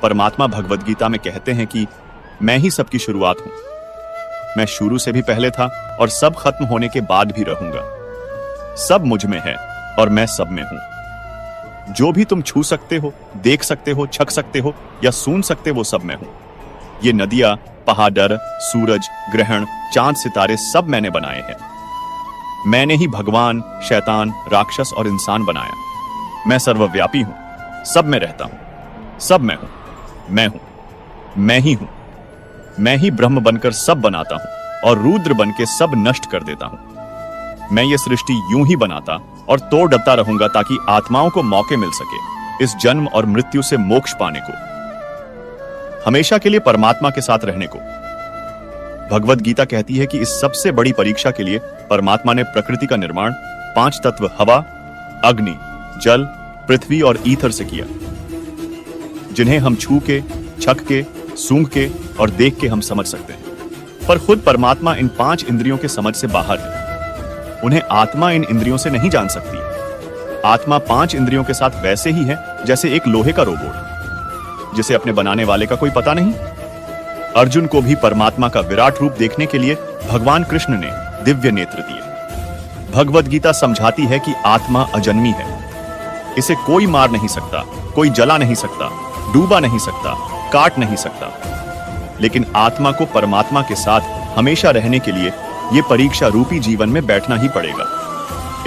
परमात्मा भगवद गीता में कहते हैं कि मैं ही सबकी शुरुआत हूं। मैं शुरू से भी पहले था और सब खत्म होने के बाद भी रहूंगा। सब मुझ में है और मैं सब में हूं। जो भी तुम छू सकते हो, देख सकते हो, छक सकते हो या सुन सकते, वो सब मैं हूं। ये नदियां, पहाड़, सूरज, ग्रहण, चांद, सितारे सब मैंने बनाए हैं। मैंने ही भगवान, शैतान, राक्षस और इंसान बनाया। मैं सर्वव्यापी हूं, सब में रहता हूं, सब मैं हूं, मैं ही हूं। मैं ही ब्रह्म बनकर सब बनाता हूं और रुद्र बन के सब नष्ट कर देता हूं। मैं ये सृष्टि यूं ही बनाता और तोड़ डरता रहूंगा ताकि आत्माओं को मौके मिल सके इस जन्म और मृत्यु से मोक्ष पाने को, हमेशा के लिए परमात्मा के साथ रहने को। भगवद गीता कहती है कि इस सबसे बड़ी परीक्षा के लिए परमात्मा ने प्रकृति का निर्माण 5 तत्व हवा, अग्नि, जल, पृथ्वी और ईथर से किया, जिन्हें हम छू के, छक के, सूंघ के और देख के हम समझ सकते हैं। पर खुद परमात्मा इन 5 इंद्रियों के समझ से बाहर है। उन्हें आत्मा इन इंद्रियों से नहीं जान सकती। आत्मा 5 इंद्रियों के साथ वैसे ही है जैसे एक लोहे का रोबोट, जिसे अपने बनाने वाले का कोई पता नहीं। अर्जुन को भी परमात्मा का विराट रूप देखने के लिए भगवान कृष्ण ने दिव्य नेत्र दिए। भगवद गीता समझाती है कि आत्मा अजन्मी है। इसे कोई मार नहीं सकता, कोई जला नहीं सकता, डूबा नहीं सकता, काट नहीं सकता। लेकिन आत्मा को परमात्मा के साथ हमेशा रहने के लिए यह परीक्षा रूपी जीवन में बैठना ही पड़ेगा।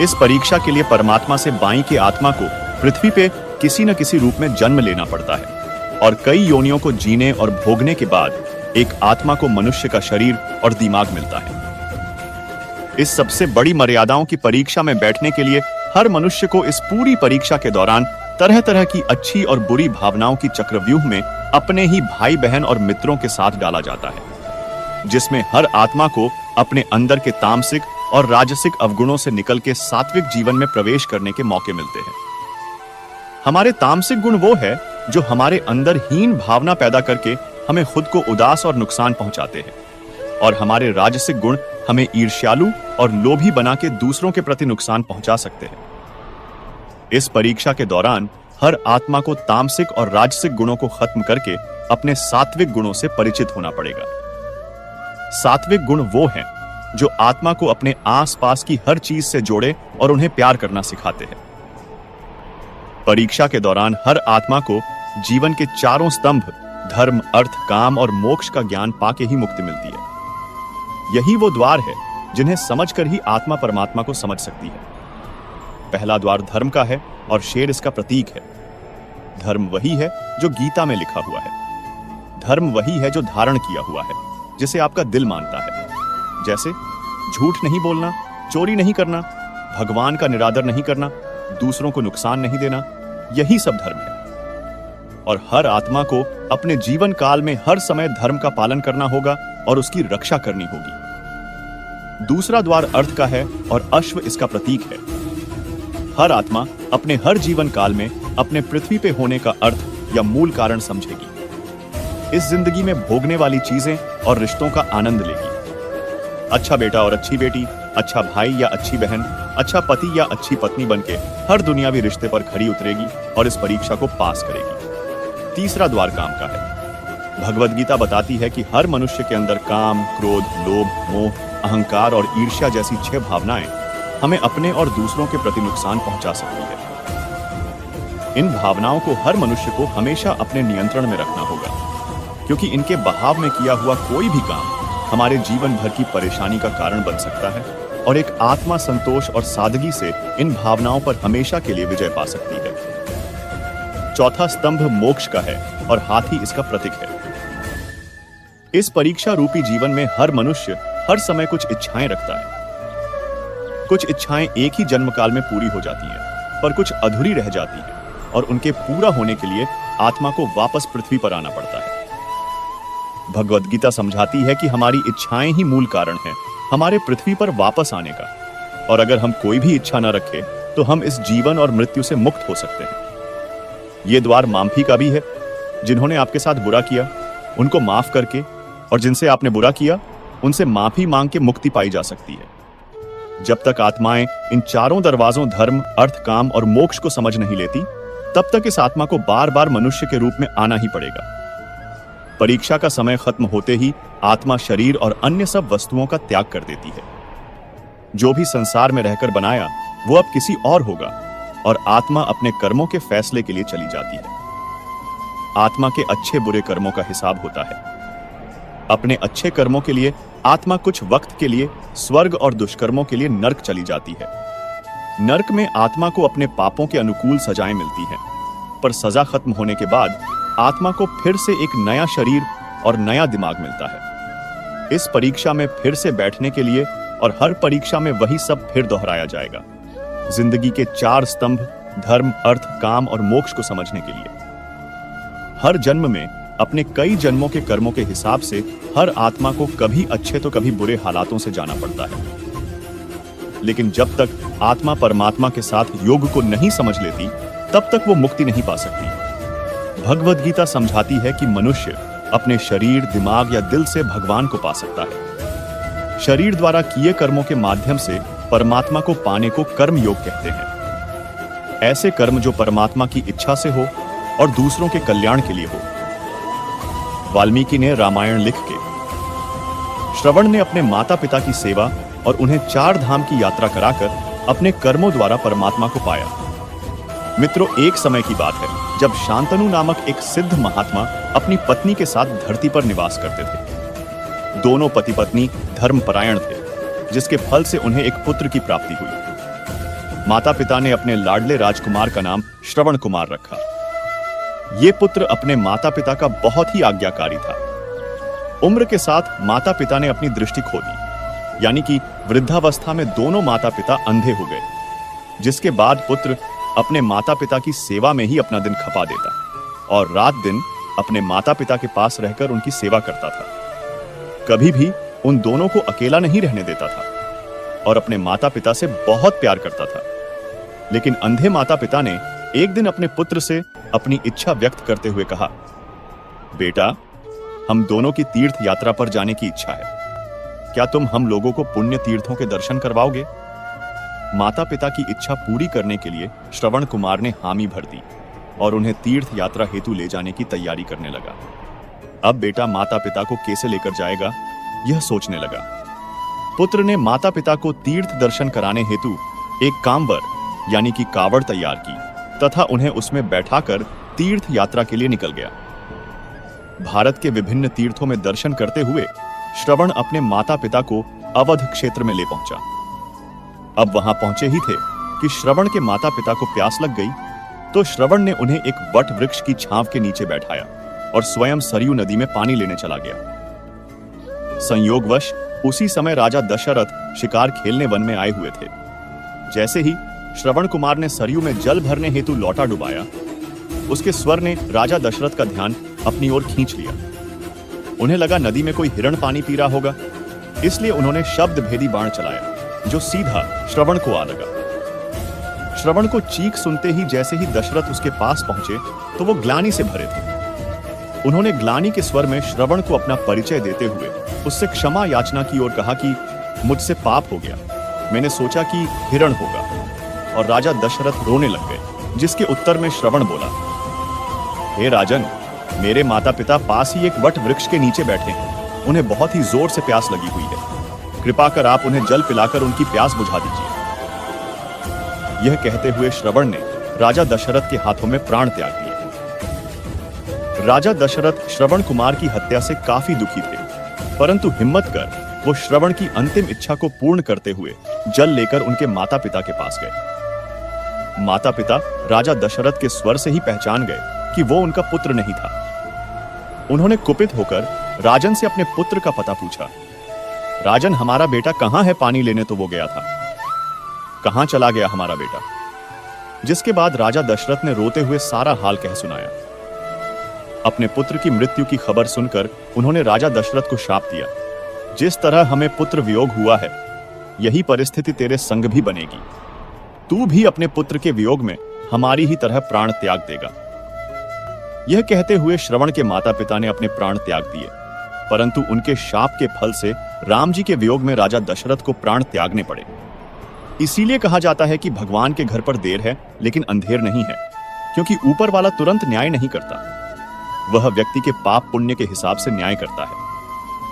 इस परीक्षा के लिए परमात्मा से बाई की आत्मा को पृथ्वी पे किसी न किसी रूप में जन्म लेना पड़ता है और कई योनियों को जीने और भोगने के बाद एक आत्मा को मनुष्य का शरीर और दिमाग मिलता है। इस सबसे बड़ी मर्यादाओं की परीक्षा में बैठने के लिए हर मनुष्य को इस पूरी परीक्षा के दौरान तरह तरह की अच्छी और बुरी भावनाओं की चक्रव्यूह में अपने ही भाई बहन और मित्रों के साथ डाला जाता है, जिसमें हर आत्मा को अपने अंदर के तामसिक और राजसिक अवगुणों से निकल के सात्विक जीवन में प्रवेश करने के मौके मिलते हैं। हमारे तामसिक गुण वो है जो हमारे अंदर हीन भावना पैदा करके हमें खुद को उदास और नुकसान पहुंचाते हैं, और हमारे राजसिक गुण हमें ईर्ष्यालु और लोभी बना के दूसरों के प्रति नुकसान पहुंचा सकते हैं। इस परीक्षा के दौरान हर आत्मा को तामसिक और राजसिक गुणों को खत्म करके अपने सात्विक गुणों से परिचित होना पड़ेगा। सात्विक गुण वो हैं जो आत्मा को अपने आसपास की हर चीज से जोड़े और उन्हें प्यार करना सिखाते हैं। परीक्षा के दौरान हर आत्मा को जीवन के चारों स्तंभ धर्म, अर्थ, काम और मोक्ष का ज्ञान पाके ही मुक्ति मिलती है। यही वो द्वार है जिन्हें समझकर ही आत्मा परमात्मा को समझ सकती है। पहला द्वार धर्म का है और शेर इसका प्रतीक है। धर्म वही है जो गीता में लिखा हुआ है। धर्म वही है जो धारण किया हुआ है, जिसे आपका दिल मानता है। जैसे झूठ नहीं बोलना, चोरी नहीं करना, भगवान का निरादर नहीं करना, दूसरों को नुकसान नहीं देना, यही सब धर्म है। और हर आत्मा को अपने जीवन काल में हर समय धर्म का पालन करना होगा और उसकी रक्षा करनी होगी। दूसरा द्वार अर्थ का है और अश्व इसका प्रतीक है। हर आत्मा अपने हर जीवन काल में अपने पृथ्वी पे होने का अर्थ या मूल कारण समझेगी। इस जिंदगी में भोगने वाली चीजें और रिश्तों का आनंद लेगी। अच्छा बेटा और अच्छी बेटी, अच्छा भाई या अच्छी बहन, अच्छा पति या अच्छी पत्नी बनके हर दुनियावी रिश्ते पर खरी उतरेगी और इस परीक्षा को पास करेगी। तीसरा द्वार काम का है। भगवद गीता बताती है कि हर मनुष्य के अंदर काम, क्रोध, लोभ, मोह, अहंकार और ईर्ष्या जैसी 6 भावनाएं हमें अपने और दूसरों के प्रति नुकसान पहुंचा सकती है। इन भावनाओं को हर मनुष्य को हमेशा अपने नियंत्रण में रखना होगा, क्योंकि इनके बहाव में किया हुआ कोई भी काम हमारे जीवन भर की परेशानी का कारण बन सकता है और एक आत्मा संतोष और सादगी से इन भावनाओं पर हमेशा के लिए विजय पा सकती है। चौथा स्तंभ मोक्ष का है और हाथी इसका प्रतीक है। इस परीक्षा रूपी जीवन में हर मनुष्य हर समय कुछ इच्छाएं रखता है। कुछ इच्छाएं एक ही जन्म काल में पूरी हो जाती हैं, पर कुछ अधूरी रह जाती हैं और उनके पूरा होने के लिए आत्मा को वापस पृथ्वी पर आना पड़ता है। भगवद गीता समझाती है कि हमारी इच्छाएं ही मूल कारण हैं हमारे पृथ्वी पर वापस आने का, और अगर हम कोई भी इच्छा न रखें तो हम इस जीवन और मृत्यु से मुक्त हो सकते हैं। ये द्वार माफी का भी है। जिन्होंने आपके साथ बुरा किया उनको माफ करके, और जिनसे आपने बुरा किया उनसे माफी मांग के मुक्ति पाई जा सकती है। जब तक आत्माएं इन चारों दरवाजों धर्म, अर्थ, काम और मोक्ष को समझ नहीं लेती, तब तक इस आत्मा को बार बार मनुष्य के रूप में आना ही पड़ेगा। परीक्षा का समय खत्म होते ही आत्मा शरीर और अन्य सब वस्तुओं का त्याग कर देती है। जो भी संसार में रहकर बनाया वो अब किसी और होगा और आत्मा अपने कर्मों के फैसले के लिए चली जाती है। आत्मा के अच्छे बुरे कर्मों का हिसाब होता है। अपने अच्छे कर्मों के लिए आत्मा कुछ वक्त के लिए स्वर्ग और दुष्कर्मों के लिए नर्क चली जाती है। नर्क में आत्मा को अपने पापों के अनुकूल सजाएं मिलती हैं, पर सजा खत्म होने के बाद आत्मा को फिर से एक नया शरीर और नया दिमाग मिलता है। इस परीक्षा में फिर से बैठने के लिए और हर परीक्षा में वही सब फिर दोहराया जाएगा। जिंदगी के 4 स्तंभ धर्म, अर्थ, काम और मोक्ष को समझने के लिए। हर जन्म में अपने कई जन्मों के कर्मों के हिसाब से हर आत्मा को कभी अच्छे तो कभी बुरे हालातों से जाना पड़ता है। लेकिन जब तक आत्मा परमात्मा के साथ योग को नहीं समझ लेती तब तक वो मुक्ति नहीं पा सकती। भगवद गीता समझाती है कि मनुष्य अपने शरीर, दिमाग या दिल से भगवान को पा सकता है। शरीर द्वारा किए कर्मों के माध्यम से परमात्मा को पाने को कर्म योग कहते हैं। ऐसे कर्म जो परमात्मा की इच्छा से हो और दूसरों के कल्याण के लिए हो। वाल्मीकि ने रामायण लिख के, श्रवण ने अपने माता पिता की सेवा और उन्हें 4 धाम की यात्रा कराकर अपने कर्मों द्वारा परमात्मा को पाया। मित्रों, एक समय की बात है जब शांतनु नामक एक सिद्ध महात्मा अपनी पत्नी के साथ धरती पर निवास करते थे। दोनों पति पत्नी धर्मपरायण थे, जिसके फल से उन्हें एक पुत्र की प्राप्ति हुई। माता पिता ने अपने लाडले राजकुमार का नाम श्रवण कुमार रखा। ये पुत्र अपने माता पिता का बहुत ही आज्ञाकारी था। उम्र के साथ माता पिता ने अपनी दृष्टि खो दी, यानी कि वृद्धावस्था में दोनों माता पिता अंधे हो गए, जिसके बाद पुत्र अपने माता पिता की सेवा में ही अपना दिन खपा देता और रात दिन अपने माता पिता के पास रहकर उनकी सेवा करता था। कभी भी उन दोनों को अकेला नहीं रहने देता था और अपने माता पिता से बहुत प्यार करता था। लेकिन अंधे माता पिता ने एक दिन अपने पुत्र से अपनी इच्छा व्यक्त करते हुए कहा, बेटा, हम दोनों की तीर्थ यात्रा पर जाने की इच्छा है। क्या तुम हम लोगों को पुण्य तीर्थों के दर्शन करवाओगे? माता पिता की इच्छा पूरी करने के लिए श्रवण कुमार ने हामी भर दी और उन्हें तीर्थ यात्रा हेतु ले जाने की तैयारी करने लगा। अब बेटा माता पिता को कैसे लेकर जाएगा, यह सोचने लगा। पुत्र ने माता पिता को तीर्थ दर्शन कराने हेतु एक कांवर यानी कि कावड़ तैयार की तथा उन्हें उसमें बैठाकर तीर्थ यात्रा के लिए निकल गया। भारत के विभिन्न तीर्थों में दर्शन करते हुए श्रवण अपने माता पिता को अवध क्षेत्र में ले पहुंचा। अब वहां पहुंचे ही थे कि श्रवण के माता पिता को प्यास लग गई, तो श्रवण ने उन्हें एक वट वृक्ष की छांव के नीचे बैठाया और स्वयं सरयू नदी में पानी लेने चला गया। संयोगवश उसी समय राजा दशरथ शिकार खेलने वन में आए हुए थे। जैसे ही श्रवण कुमार ने सरयू में जल भरने हेतु लोटा डुबाया, उसके स्वर ने राजा दशरथ का ध्यान अपनी ओर खींच लिया। उन्हें लगा नदी में कोई हिरण पानी पी रहा होगा, इसलिए उन्होंने शब्द भेदी बाण चलाया जो सीधा श्रवण को आ लगा। श्रवण को चीख सुनते ही जैसे ही दशरथ उसके पास पहुंचे तो वो ग्लानि से भरे थे। उन्होंने ग्लानि के स्वर में श्रवण को अपना परिचय देते हुए उससे क्षमा याचना की और कहा कि मुझसे पाप हो गया, मैंने सोचा कि हिरण होगा। और राजा दशरथ रोने लग गए, जिसके उत्तर में श्रवण बोला, हे राजन, मेरे माता पिता पास ही एक वट वृक्ष के नीचे बैठे हैं, उन्हें बहुत ही जोर से प्यास लगी हुई है, कृपा कर आप उन्हें जल पिलाकर उनकी प्यास बुझा दीजिए। यह कहते हुए श्रवण ने राजा दशरथ के हाथों में प्राण त्याग दिए। राजा दशरथ श्रवण कुमार की हत्या से काफी दुखी थे, परंतु हिम्मत कर वो श्रवण की अंतिम इच्छा को पूर्ण करते हुए जल लेकर उनके माता पिता के पास गए। माता पिता राजा दशरथ के स्वर से ही पहचान गए कि वो उनका पुत्र नहीं था। उन्होंने कुपित होकर राजन से अपने पुत्र का पता पूछा। राजन, हमारा बेटा कहां है? पानी लेने तो वो गया था, कहां चला गया हमारा बेटा? जिसके बाद राजा दशरथ ने रोते हुए सारा हाल कह सुनाया। अपने पुत्र की मृत्यु की खबर सुनकर उन्होंने राजा दशरथ को शाप दिया, जिस तरह हमें पुत्र वियोग हुआ है, यही परिस्थिति तेरे संग भी बनेगी। तू भी अपने पुत्र के वियोग में हमारी ही तरह प्राण त्याग देगा। यह कहते हुए श्रवण के माता पिता ने अपने प्राण त्याग दिए, परंतु उनके शाप के फल से राम जी के वियोग में राजा दशरथ को प्राण त्यागने पड़े। इसीलिए कहा जाता है कि भगवान के घर पर देर है लेकिन अंधेर नहीं है। क्योंकि ऊपर वाला तुरंत न्याय नहीं करता, वह व्यक्ति के पाप पुण्य के हिसाब से न्याय करता है।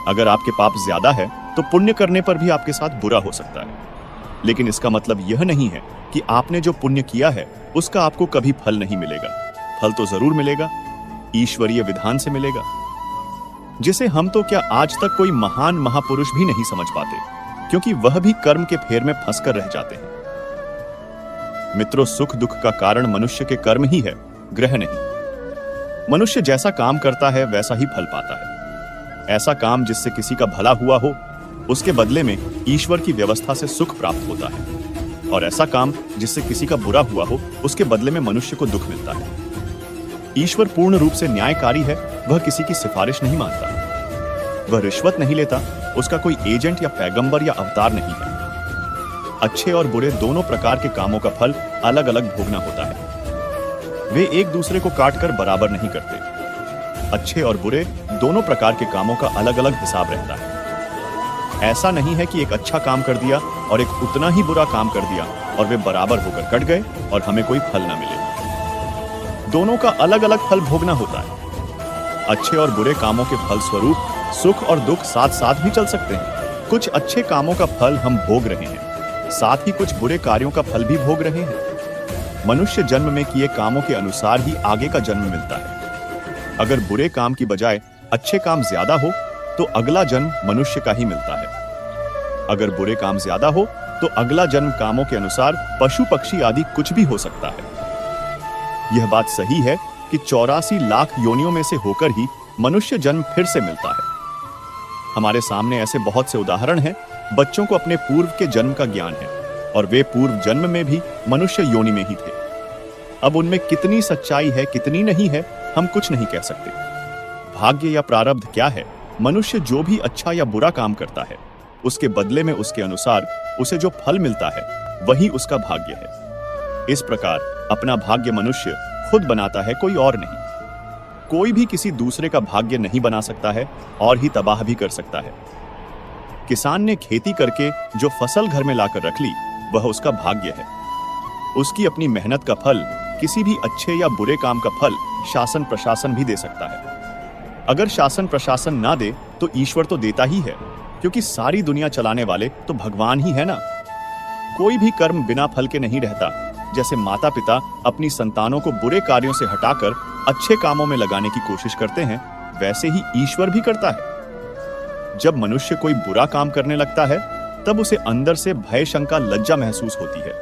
अगर आपके पाप ज्यादा है तो पुण्य करने पर भी आपके साथ बुरा हो सकता है, लेकिन इसका मतलब यह नहीं है कि आपने जो पुण्य किया है उसका आपको कभी फल नहीं मिलेगा। फल तो जरूर मिलेगा, ईश्वरीय विधान से मिलेगा, जिसे हम तो क्या आज तक कोई महान महापुरुष भी नहीं समझ पाते, क्योंकि वह भी कर्म के फेर में फंसकर रह जाते हैं। मित्रों, सुख दुख का कारण मनुष्य के कर्म ही है, ग्रह नहीं। मनुष्य जैसा काम करता है वैसा ही फल पाता है। ऐसा काम जिससे किसी का भला हुआ हो, उसके बदले में ईश्वर की व्यवस्था से सुख प्राप्त होता है, और ऐसा काम जिससे किसी का बुरा हुआ हो, उसके बदले में मनुष्य को दुख मिलता है। ईश्वर पूर्ण रूप से न्यायकारी है, वह किसी की सिफारिश नहीं मानता, वह रिश्वत नहीं लेता, उसका कोई एजेंट या पैगंबर या अवतार नहीं है। अच्छे और बुरे दोनों प्रकार के कामों का फल अलग अलग भोगना होता है, वे एक दूसरे को काटकर बराबर नहीं करते। अच्छे और बुरे दोनों प्रकार के कामों का अलग अलग हिसाब रहता है। ऐसा नहीं है कि एक अच्छा काम कर दिया और एक उतना ही बुरा काम कर दिया और वे बराबर होकर कट गए और हमें कोई फल ना मिले। दोनों का अलग अलग फल भोगना होता है। अच्छे और बुरे कामों के फल स्वरूप सुख और दुख साथ साथ भी चल सकते हैं। कुछ अच्छे कामों का फल हम भोग रहे हैं, साथ ही कुछ बुरे कार्यों का फल भी भोग रहे हैं। मनुष्य जन्म में किए कामों के अनुसार ही आगे का जन्म मिलता है। अगर बुरे काम की बजाय अच्छे काम ज्यादा हो तो अगला जन्म मनुष्य का ही मिलता है। अगर बुरे काम ज्यादा हो तो अगला जन्म कामों के अनुसार पशु पक्षी आदि कुछ भी हो सकता है। यह बात सही है कि 84 लाख योनियों में से होकर ही मनुष्य जन्म फिर से मिलता है। हमारे सामने ऐसे बहुत से उदाहरण हैं। बच्चों को अपने पूर्व के जन्म का ज्ञान है और वे पूर्व जन्म में भी मनुष्य योनि में ही थे। अब उनमें कितनी सच्चाई है कितनी नहीं है हम कुछ नहीं कह सकते। भाग्य या प्रारब्ध क्या है? मनुष्य जो भी अच्छा या बुरा काम करता है उसके बदले में उसके अनुसार उसे जो फल मिलता है वही उसका भाग्य है। इस प्रकार अपना भाग्य मनुष्य खुद बनाता है, कोई और नहीं। कोई भी किसी दूसरे का भाग्य नहीं बना सकता है और ही तबाह भी कर सकता है। किसान ने खेती करके जो फसल घर में लाकर रख ली वह उसका भाग्य है। उसकी अपनी मेहनत का फल, किसी भी अच्छे या बुरे काम का फल शासन प्रशासन भी दे सकता है। अगर शासन प्रशासन ना दे तो ईश्वर तो देता ही है, क्योंकि सारी दुनिया चलाने वाले तो भगवान ही है ना। कोई भी कर्म बिना फल के नहीं रहता। जैसे माता पिता अपनी संतानों को बुरे कार्यों से हटाकर अच्छे कामों में लगाने की कोशिश करते हैं, वैसे ही ईश्वर भी करता है। जब मनुष्य कोई बुरा काम करने लगता है तब उसे अंदर से भय, शंका, लज्जा महसूस होती है,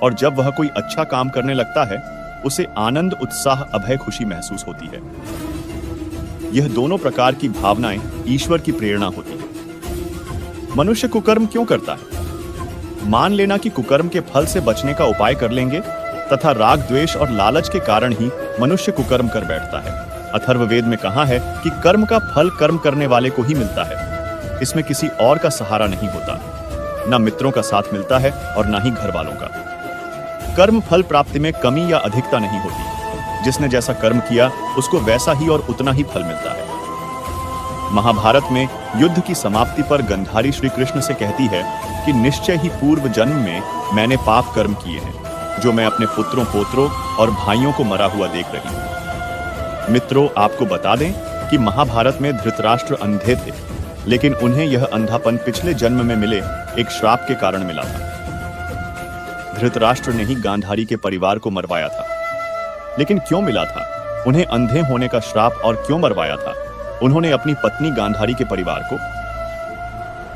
और जब वह कोई अच्छा काम करने लगता है उसे आनंद, उत्साह, अभय, खुशी महसूस होती है। यह दोनों प्रकार की भावनाएं ईश्वर की प्रेरणा होती है। मनुष्य कुकर्म क्यों करता है? मान लेना कि कुकर्म के फल से बचने का उपाय कर लेंगे तथा राग, द्वेष और लालच के कारण ही मनुष्य कुकर्म कर बैठता है। अथर्ववेद में कहा है कि कर्म का फल कर्म करने वाले को ही मिलता है। इसमें किसी और का सहारा नहीं होता, ना मित्रों का साथ मिलता है और ना ही घर वालों का। कर्म फल प्राप्ति में कमी या अधिकता नहीं होती। जिसने जैसा कर्म किया उसको वैसा ही और उतना ही फल मिलता है। महाभारत में युद्ध की समाप्ति पर गंधारी श्री कृष्ण से कहती है कि निश्चय ही पूर्व जन्म में मैंने पाप कर्म किए हैं, जो मैं अपने पुत्रों, पोत्रों और भाइयों को मरा हुआ देख रही हूं। मित्रों, आपको बता दें कि महाभारत में धृतराष्ट्र अंधे थे, लेकिन उन्हें यह अंधापन पिछले जन्म में मिले एक श्राप के कारण मिला था। धृतराष्ट्र ने ही गांधारी के परिवार को मरवाया था। लेकिन क्यों मिला था उन्हें अंधे होने का श्राप, और क्यों मरवाया था उन्होंने अपनी पत्नी गांधारी के परिवार को?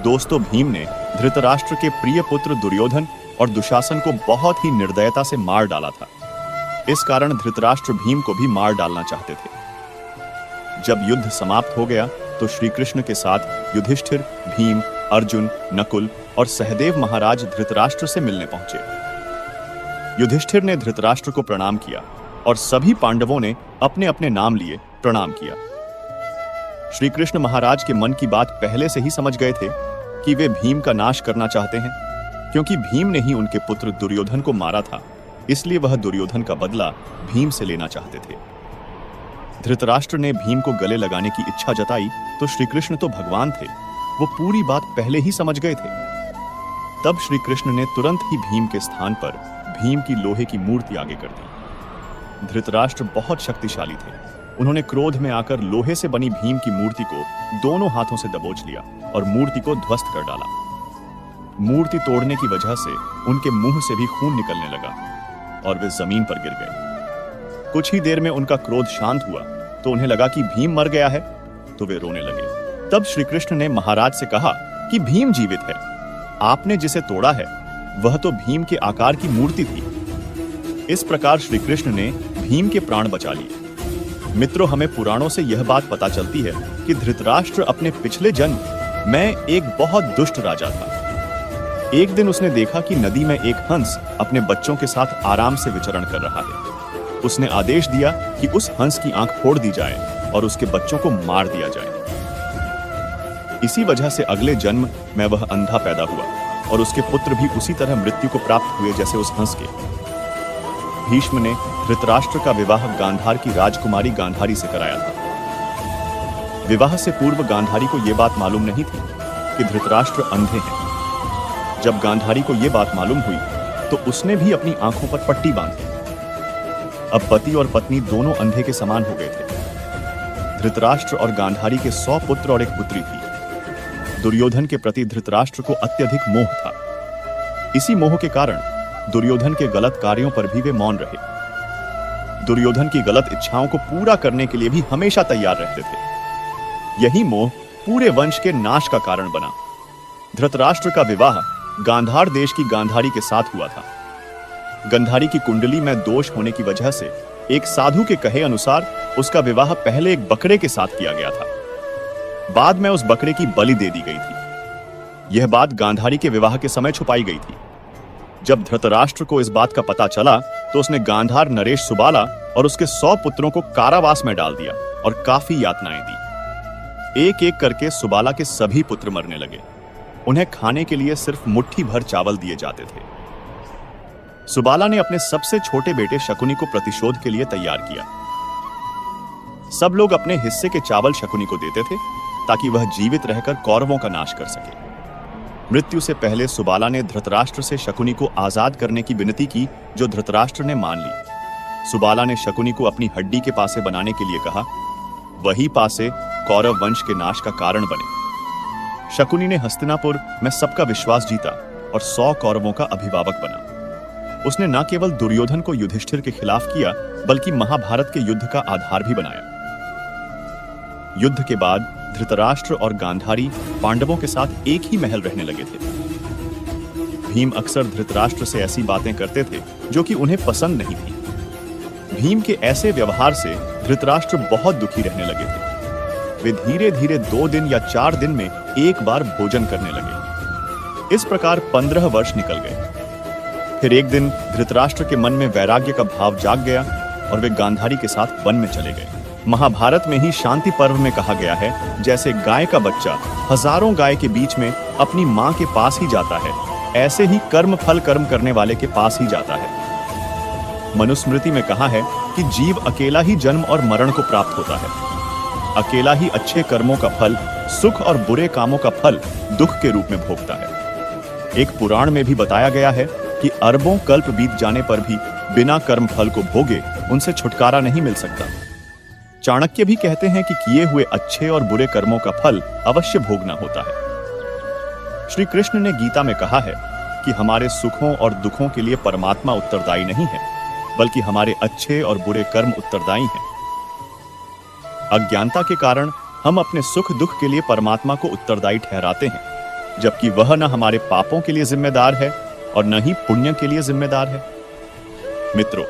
दोस्तों, भीम ने धृतराष्ट्र के प्रिय पुत्र दुर्योधन और दुशासन को बहुत ही निर्दयता से मार डाला था। इस कारण धृतराष्ट्र भीम को भी मार डालना चाहते थे। जब युद्ध समाप्त हो गया तो श्री कृष्ण के साथ युधिष्ठिर, भीम, अर्जुन, नकुल और सहदेव महाराज धृतराष्ट्र से मिलने पहुंचे। युधिष्ठिर ने धृतराष्ट्र को प्रणाम किया और सभी पांडवों ने अपने अपने नाम लिए प्रणाम किया। श्री कृष्ण महाराज के मन की बात पहले से ही समझ गए थे कि वे भीम का नाश करना चाहते हैं, क्योंकि भीम ने ही उनके पुत्र दुर्योधन को मारा था। इसलिए वह दुर्योधन का बदला भीम से लेना चाहते थे। धृतराष्ट्र ने भीम को गले लगाने की इच्छा जताई तो श्री कृष्ण तो भगवान थे, वो पूरी बात पहले ही समझ गए थे। तब श्री कृष्ण ने तुरंत ही भीम के स्थान पर भीम की लोहे की मूर्ति आगे कर दी। धृतराष्ट्र बहुत शक्तिशाली थे। उन्होंने क्रोध में आकर लोहे से बनी भीम की मूर्ति को दोनों हाथों से दबोच लिया और मूर्ति को ध्वस्त कर डाला। मूर्ति तोड़ने की वजह से उनके मुंह से भी खून निकलने लगा और वे जमीन पर गिर गए। कुछ ही देर में उनका क्रोध शांत हुआ तो उन्हें लगा कि भीम मर गया है, तो वे रोने लगे। तब श्री कृष्ण ने महाराज से कहा कि भीम जीवित है। आपने जिसे तोड़ा है वह तो भीम के आकार की मूर्ति थी। इस प्रकार श्री कृष्ण ने भीम के प्राण बचा लिए। मित्रों, हमें पुराणों से यह बात पता चलती है कि धृतराष्ट्र अपने पिछले जन्म में एक बहुत दुष्ट राजा था। एक दिन उसने देखा कि नदी में एक हंस अपने बच्चों के साथ आराम से विचरण कर रहा है। उसने आदेश दिया कि उस हंस की आंख फोड़ दी जाए और उसके बच्चों को मार दिया जाए। इसी वजह से अगले जन्म में वह अंधा पैदा हुआ और उसके पुत्र भी उसी तरह मृत्यु को प्राप्त हुए जैसे उस हंस के। भीष्म ने धृतराष्ट्र का विवाह गांधार की राजकुमारी गांधारी से कराया था। विवाह से पूर्व गांधारी को यह बात मालूम नहीं थी कि धृतराष्ट्र अंधे हैं। जब गांधारी को यह बात मालूम हुई तो उसने भी अपनी आंखों पर पट्टी बांधी। अब पति और पत्नी दोनों अंधे के समान हो गए थे। धृतराष्ट्र और गांधारी के 100 पुत्र और एक पुत्री थी। दुर्योधन के प्रति धृतराष्ट्र को अत्यधिक मोह था। इसी मोह के कारण दुर्योधन के गलत कार्यों पर भी वे मौन रहे। दुर्योधन की गलत इच्छाओं को पूरा करने के लिए भी हमेशा तैयार रहते थे। यही मोह पूरे वंश के नाश का कारण बना। धृतराष्ट्र का विवाह गांधार देश की गांधारी के साथ हुआ था। गांधारी की कुंडली में दोष होने की वजह से एक साधु के कहे अनुसार उसका विवाह पहले एक बकरे के साथ किया गया था। बाद में उस बकरे की बलि दे दी गई थी। यह बात गांधारी के विवाह के समय छुपाई गई थी। जब धृतराष्ट्र को इस बात का पता चला तो उसने गांधार नरेश सुबाला और उसके 100 पुत्रों को कारावास में डाल दिया और काफी यातनाएं दी। एक एक करके सुबाला के सभी पुत्र मरने लगे। उन्हें खाने के लिए सिर्फ मुट्ठी भर चावल दिए जाते थे। सुबाला ने अपने सबसे छोटे बेटे शकुनी को प्रतिशोध के लिए तैयार किया। सब लोग अपने हिस्से के चावल शकुनी को देते थे ताकि वह जीवित रहकर कौरवों का नाश कर सके। मृत्यु से पहले सुबाला ने धृतराष्ट्र से शकुनी को आजाद करने की विनती की, जो धृतराष्ट्र ने मान ली। सुबाला ने शकुनी को अपनी हड्डी के पासे बनाने के लिए कहा। वही पासे कौरव वंश के नाश का कारण बने। शकुनी ने हस्तिनापुर में सबका विश्वास जीता और 100 कौरवों का अभिभावक बना। उसने न केवल दुर्योधन को युधिष्ठिर के खिलाफ किया बल्कि महाभारत के युद्ध का आधार भी बनाया। युद्ध के बाद धृतराष्ट्र और गांधारी पांडवों के साथ एक ही महल रहने लगे थे। भीम अक्सर धृतराष्ट्र से ऐसी बातें करते थे जो कि उन्हें पसंद नहीं थी। भीम के ऐसे व्यवहार से धृतराष्ट्र बहुत दुखी रहने लगे थे। वे धीरे धीरे 2 दिन या 4 दिन में एक बार भोजन करने लगे। इस प्रकार 15 वर्ष निकल गए। फिर एक दिन धृतराष्ट्र के मन में वैराग्य का भाव जाग गया और वे गांधारी के साथ वन में चले गए। महाभारत में ही शांति पर्व में कहा गया है, जैसे गाय का बच्चा हजारों गाय के बीच में अपनी मां के पास ही जाता है, ऐसे ही कर्म फल कर्म करने वाले के पास ही जाता है। मनुस्मृति में कहा है कि जीव अकेला ही जन्म और मरण को प्राप्त होता है। अकेला ही अच्छे कर्मों का फल, सुख और बुरे कामों का फल दुख के रूप में भोगता है। एक पुराण में भी बताया गया है कि अरबों कल्प बीत जाने पर भी बिना कर्म फल को भोगे उनसे छुटकारा नहीं मिल सकता। चाणक्य भी कहते हैं कि किए हुए अच्छे और बुरे कर्मों का फल अवश्य भोगना होता है। श्री कृष्ण ने गीता में कहा है कि हमारे सुखों और दुखों के लिए परमात्मा उत्तरदायी नहीं है, बल्कि हमारे अच्छे और बुरे कर्म उत्तरदायी हैं। अज्ञानता के कारण हम अपने सुख दुख के लिए परमात्मा को उत्तरदायी ठहराते हैं, जबकि वह न हमारे पापों के लिए जिम्मेदार है और न ही पुण्य के लिए जिम्मेदार है। मित्रों,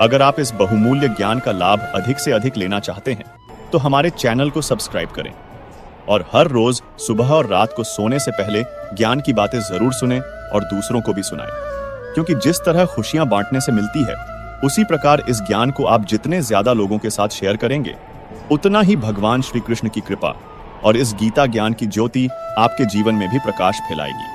अगर आप इस बहुमूल्य ज्ञान का लाभ अधिक से अधिक लेना चाहते हैं तो हमारे चैनल को सब्सक्राइब करें और हर रोज सुबह और रात को सोने से पहले ज्ञान की बातें जरूर सुनें और दूसरों को भी सुनाएं, क्योंकि जिस तरह खुशियां बांटने से मिलती है उसी प्रकार इस ज्ञान को आप जितने ज्यादा लोगों के साथ शेयर करेंगे उतना ही भगवान श्री कृष्ण की कृपा और इस गीता ज्ञान की ज्योति आपके जीवन में भी प्रकाश फैलाएगी।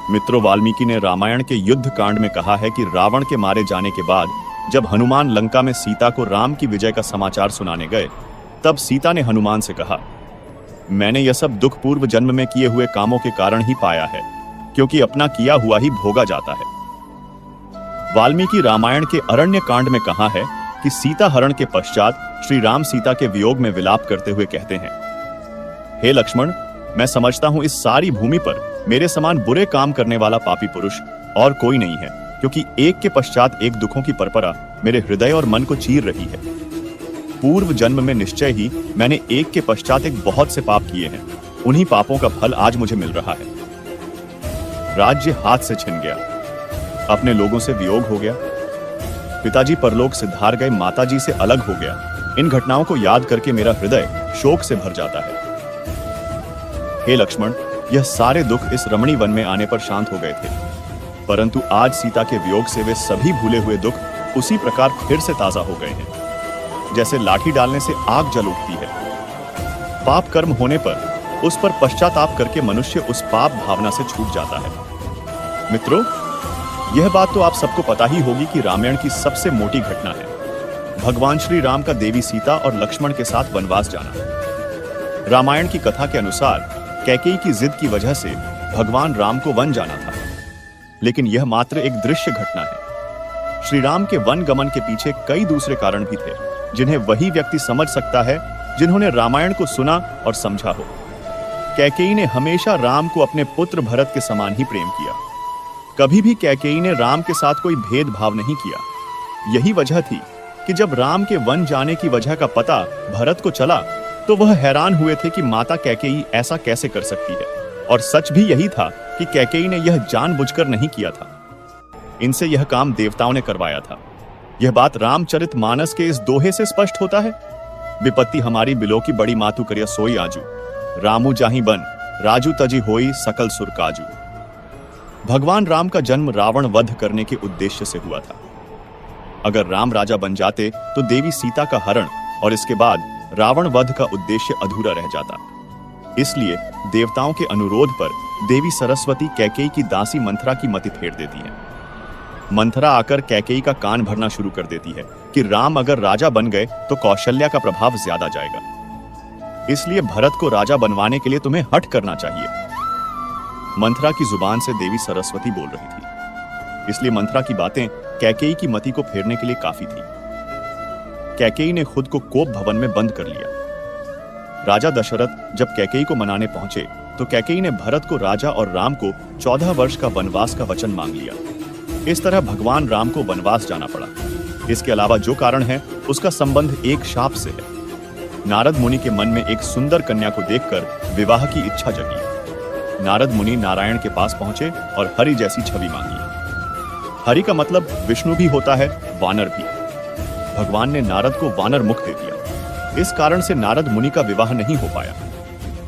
मित्रों, वाल्मीकि ने रामायण के युद्ध कांड में कहा है कि रावण के मारे जाने के बाद जब हनुमान लंका में सीता को राम की विजय का समाचार सुनाने गए, तब सीता ने हनुमान से कहा, मैंने यह सब दुख पूर्व जन्म में किए हुए कामों के कारण ही पाया है, क्योंकि अपना किया हुआ ही भोगा जाता है। वाल्मीकि रामायण के अरण्य कांड में कहा है कि सीता हरण के पश्चात श्री राम सीता के वियोग में विलाप करते हुए कहते हैं, हे लक्ष्मण, मैं समझता हूं इस सारी भूमि पर मेरे समान बुरे काम करने वाला पापी पुरुष और कोई नहीं है, क्योंकि एक के पश्चात एक दुखों की परंपरा मेरे हृदय और मन को चीर रही है। पूर्व जन्म में निश्चय ही मैंने एक के पश्चात एक बहुत से पाप किए हैं। उन्हीं पापों का फल आज मुझे मिल रहा है। राज्य हाथ से छिन गया, अपने लोगों से वियोग हो गया, पिताजी परलोक सिधार गए, माताजी से अलग हो गया। इन घटनाओं को याद करके मेरा हृदय शोक से भर जाता है। हे लक्ष्मण, यह सारे दुख इस रमणी वन में आने पर शांत हो गए थे, परंतु आज सीता के वियोग से वे सभी भूले हुए दुख उसी प्रकार फिर से ताजा हो गए हैं, जैसे लाठी डालने से आग जल उठती है। पाप कर्म होने पर उस पर पश्चाताप करके मनुष्य उस पाप भावना से छूट जाता है। मित्रों, यह बात तो आप सबको पता ही होगी कि रामायण की सबसे मोटी घटना है भगवान श्री राम का देवी सीता और लक्ष्मण के साथ वनवास जाना। रामायण की कथा के अनुसार कैकेयी की जिद की वजह से भगवान राम को वन जाना था, लेकिन यह मात्र एक दृश्य घटना है। श्री राम के वन गमन के पीछे कई दूसरे कारण भी थे, जिन्हें वही व्यक्ति समझ सकता है जिन्होंने रामायण को सुना और समझा हो। कैकेयी ने हमेशा राम को अपने पुत्र भरत के समान ही प्रेम किया। कभी भी कैकेयी ने राम के साथ कोई भेदभाव नहीं किया। यही वजह थी कि जब राम के वन जाने की वजह का पता भरत को चला तो वह हैरान हुए थे कि माता कैकेयी ऐसा कैसे कर सकती है। और सच भी यही था कि कैकेयी ने यह जानबूझकर नहीं किया था। इनसे यह काम देवताओं ने करवाया था। यह बात रामचरितमानस के इस दोहे से स्पष्ट होता है। विपत्ति हमारी बिलो की बड़ी मातु करिया सोई आजू, रामू जाही बन राजू तजी होई सकल सुर काजू। भगवान राम का जन्म रावण वध करने के उद्देश्य से हुआ था। अगर राम राजा बन जाते तो देवी सीता का हरण और इसके बाद रावण वध का उद्देश्य अधूरा रह जाता। इसलिए देवताओं के अनुरोध पर देवी सरस्वती कैकेयी की दासी मंथरा की मति फेर देती है। मंथरा आकर कैकेयी का कान भरना शुरू कर देती है कि राम अगर राजा बन गए तो कौशल्या का प्रभाव ज्यादा जाएगा, इसलिए भरत को राजा बनवाने के लिए तुम्हें हठ करना चाहिए। मंथरा की जुबान से देवी सरस्वती बोल रही थी, इसलिए मंथरा की बातें कैकेयी की मति को फेरने के लिए काफी थी। कैकेयी ने खुद को कोप भवन में बंद कर लिया। राजा दशरथ जब कैकेयी को मनाने पहुंचे तो कैकेयी ने भरत को राजा और राम को 14 वर्ष का वनवास का वचन मांग लिया। इस तरह भगवान राम को वनवास जाना पड़ा। इसके अलावा जो कारण है उसका संबंध एक शाप से है। नारद मुनि के मन में एक सुंदर कन्या को देखकर विवाह की इच्छा जगी। नारद मुनि नारायण के पास पहुंचे और हरि जैसी छवि मांगी। हरि का मतलब विष्णु भी होता है, वानर भी। भगवान ने नारद को वानर मुख दे दिया। इस कारण से नारद मुनि का विवाह नहीं हो पाया।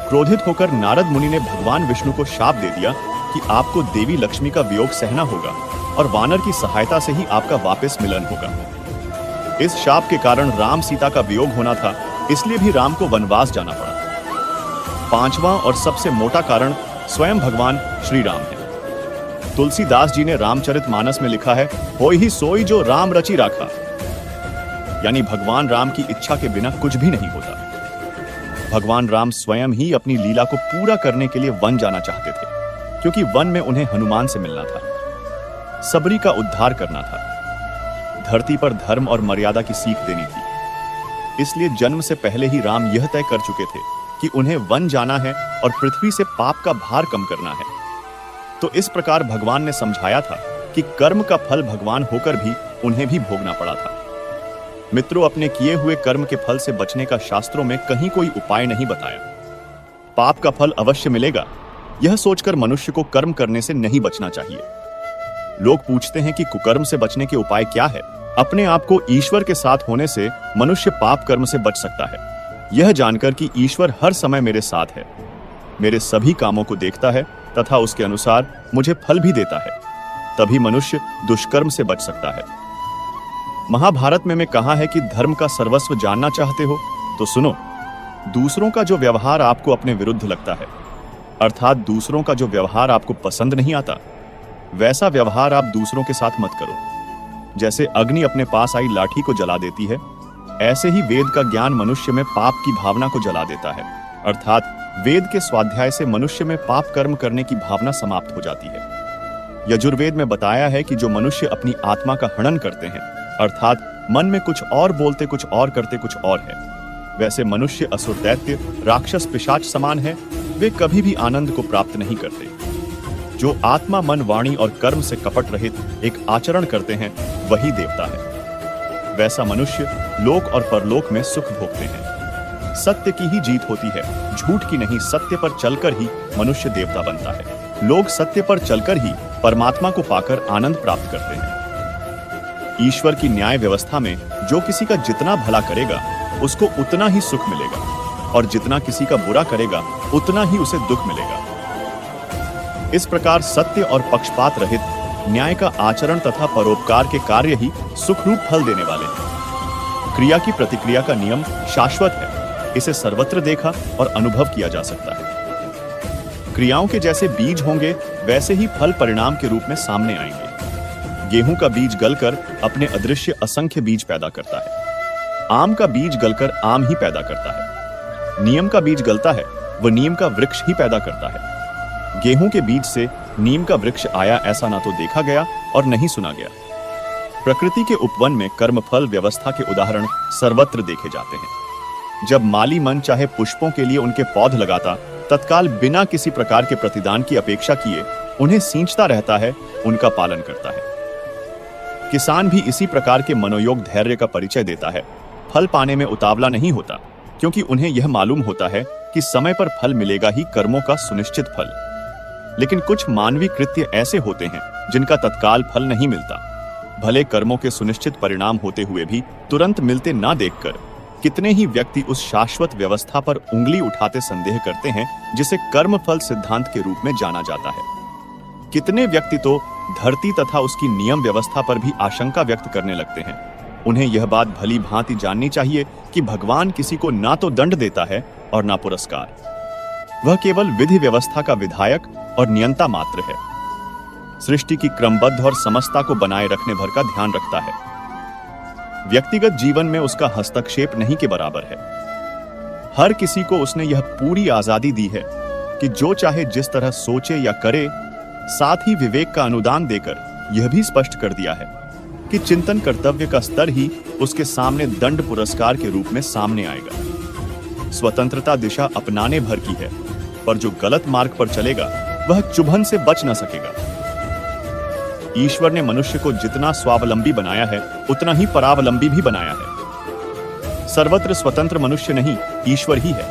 क्रोधित होकर नारद मुनि ने भगवान विष्णु को शाप दे दिया कि आपको देवी लक्ष्मी का वियोग सहना होगा और वानर की सहायता से ही आपका वापस मिलन होगा। इस शाप के कारण राम सीता का वियोग होना था, इसलिए भी राम को वनवास जाना पड़ा। पांचवां और सबसे मोटा कारण स्वयं भगवान श्री राम है। तुलसीदास जी ने रामचरितमानस में लिखा है, होई ही सोई जो राम रचि राखा, यानी भगवान राम की इच्छा के बिना कुछ भी नहीं होता। भगवान राम स्वयं ही अपनी लीला को पूरा करने के लिए वन जाना चाहते थे, क्योंकि वन में उन्हें हनुमान से मिलना था, सबरी का उद्धार करना था, धरती पर धर्म और मर्यादा की सीख देनी थी। इसलिए जन्म से पहले ही राम यह तय कर चुके थे कि उन्हें वन जाना है और पृथ्वी से पाप का भार कम करना है। तो इस प्रकार भगवान ने समझाया था कि कर्म का फल भगवान होकर भी उन्हें भी भोगना पड़ा था। मित्रों, अपने किए हुए कर्म के फल से बचने का शास्त्रों में कहीं कोई उपाय नहीं बताया। पाप का फल अवश्य मिलेगा, यह सोचकर मनुष्य को कर्म करने से नहीं बचना चाहिए। लोग पूछते हैं कि कुकर्म से बचने के उपाय क्या है। अपने आप को ईश्वर के साथ होने से मनुष्य पाप कर्म से बच सकता है, यह जानकर कि ईश्वर हर समय मेरे साथ है, मेरे सभी कामों को देखता है तथा उसके अनुसार मुझे फल भी देता है, तभी मनुष्य दुष्कर्म से बच सकता है। महाभारत में कहा है कि धर्म का सर्वस्व जानना चाहते हो तो सुनो, दूसरों का जो व्यवहार आपको अपने विरुद्ध लगता है, अर्थात दूसरों का जो व्यवहार आपको पसंद नहीं आता, वैसा व्यवहार आप दूसरों के साथ मत करो। जैसे अग्नि अपने पास आई लाठी को जला देती है, ऐसे ही वेद का ज्ञान मनुष्य में पाप की भावना को जला देता है, अर्थात वेद के स्वाध्याय से मनुष्य में पाप कर्म करने की भावना समाप्त हो जाती है। यजुर्वेद में बताया है कि जो मनुष्य अपनी आत्मा का हनन करते हैं, अर्थात मन में कुछ और बोलते कुछ और करते कुछ और है, वैसे मनुष्य असुर दैत्य राक्षस पिशाच समान है, वे कभी भी आनंद को प्राप्त नहीं करते। जो आत्मा मन वाणी और कर्म से कपट रहित एक आचरण करते हैं वही देवता है। वैसा मनुष्य लोक और परलोक में सुख भोगते हैं। सत्य की ही जीत होती है, झूठ की नहीं। सत्य पर चलकर ही मनुष्य देवता बनता है। लोग सत्य पर चलकर ही परमात्मा को पाकर आनंद प्राप्त करते हैं। ईश्वर की न्याय व्यवस्था में जो किसी का जितना भला करेगा उसको उतना ही सुख मिलेगा, और जितना किसी का बुरा करेगा उतना ही उसे दुख मिलेगा। इस प्रकार सत्य और पक्षपात रहित न्याय का आचरण तथा परोपकार के कार्य ही सुखरूप फल देने वाले हैं। क्रिया की प्रतिक्रिया का नियम शाश्वत है, इसे सर्वत्र देखा और अनुभव किया जा सकता है। क्रियाओं के जैसे बीज होंगे वैसे ही फल परिणाम के रूप में सामने आएंगे। गेहूं का बीज गलकर अपने अदृश्य असंख्य बीज पैदा करता है। आम का बीज गलकर आम ही पैदा करता है। नीम का बीज गलता है, वह नीम का वृक्ष ही पैदा करता है। गेहूं के बीज से नीम का वृक्ष आया ऐसा ना तो देखा गया और नहीं सुना गया। प्रकृति के उपवन में कर्मफल व्यवस्था के उदाहरण सर्वत्र देखे जाते हैं। जब माली मन चाहे पुष्पों के लिए उनके पौध लगाता, तत्काल बिना किसी प्रकार के प्रतिदान की अपेक्षा किए उन्हें सींचता रहता है, उनका पालन करता है। किसान भी इसी प्रकार के मनोयोग धैर्य का परिचय देता है। फल पाने में उतावला नहीं होता, क्योंकि उन्हें यह मालूम होता है कि समय पर फल मिलेगा ही कर्मों का सुनिश्चित फल। लेकिन कुछ मानवीय कृत्य ऐसे होते हैं जिनका तत्काल फल नहीं मिलता। भले कर्मों के सुनिश्चित परिणाम होते हुए भी तुरंत मिलते ना देखकर कितने ही व्यक्ति उस शाश्वत व्यवस्था पर उंगली उठाते संदेह करते हैं जिसे कर्मफल सिद्धांत के रूप में जाना जाता है। कितने व्यक्ति तो धरती तथा उसकी नियम व्यवस्था पर भी आशंका व्यक्त करने लगते हैं। उन्हें यह बात भली भांति जाननी चाहिए कि भगवान किसी को ना तो दंड देता है और ना पुरस्कार। वह केवल विधि व्यवस्था का विधायक और नियंता मात्र है। सृष्टि की क्रमबद्ध और समस्ता को बनाए रखने भर का ध्यान रखता है। व्यक्तिगत जीवन में उसका हस्तक्षेप नहीं के बराबर है। हर किसी को उसने यह पूरी आजादी दी है कि जो चाहे जिस तरह सोचे या करे, साथ ही विवेक का अनुदान देकर यह भी स्पष्ट कर दिया है कि चिंतन कर्तव्य का स्तर ही उसके सामने दंड पुरस्कार के रूप में सामने आएगा। स्वतंत्रता दिशा अपनाने भर की है, पर जो गलत मार्ग पर चलेगा वह चुभन से बच न सकेगा। ईश्वर ने मनुष्य को जितना स्वावलंबी बनाया है उतना ही परावलंबी भी बनाया है। सर्वत्र स्वतंत्र मनुष्य नहीं, ईश्वर ही है।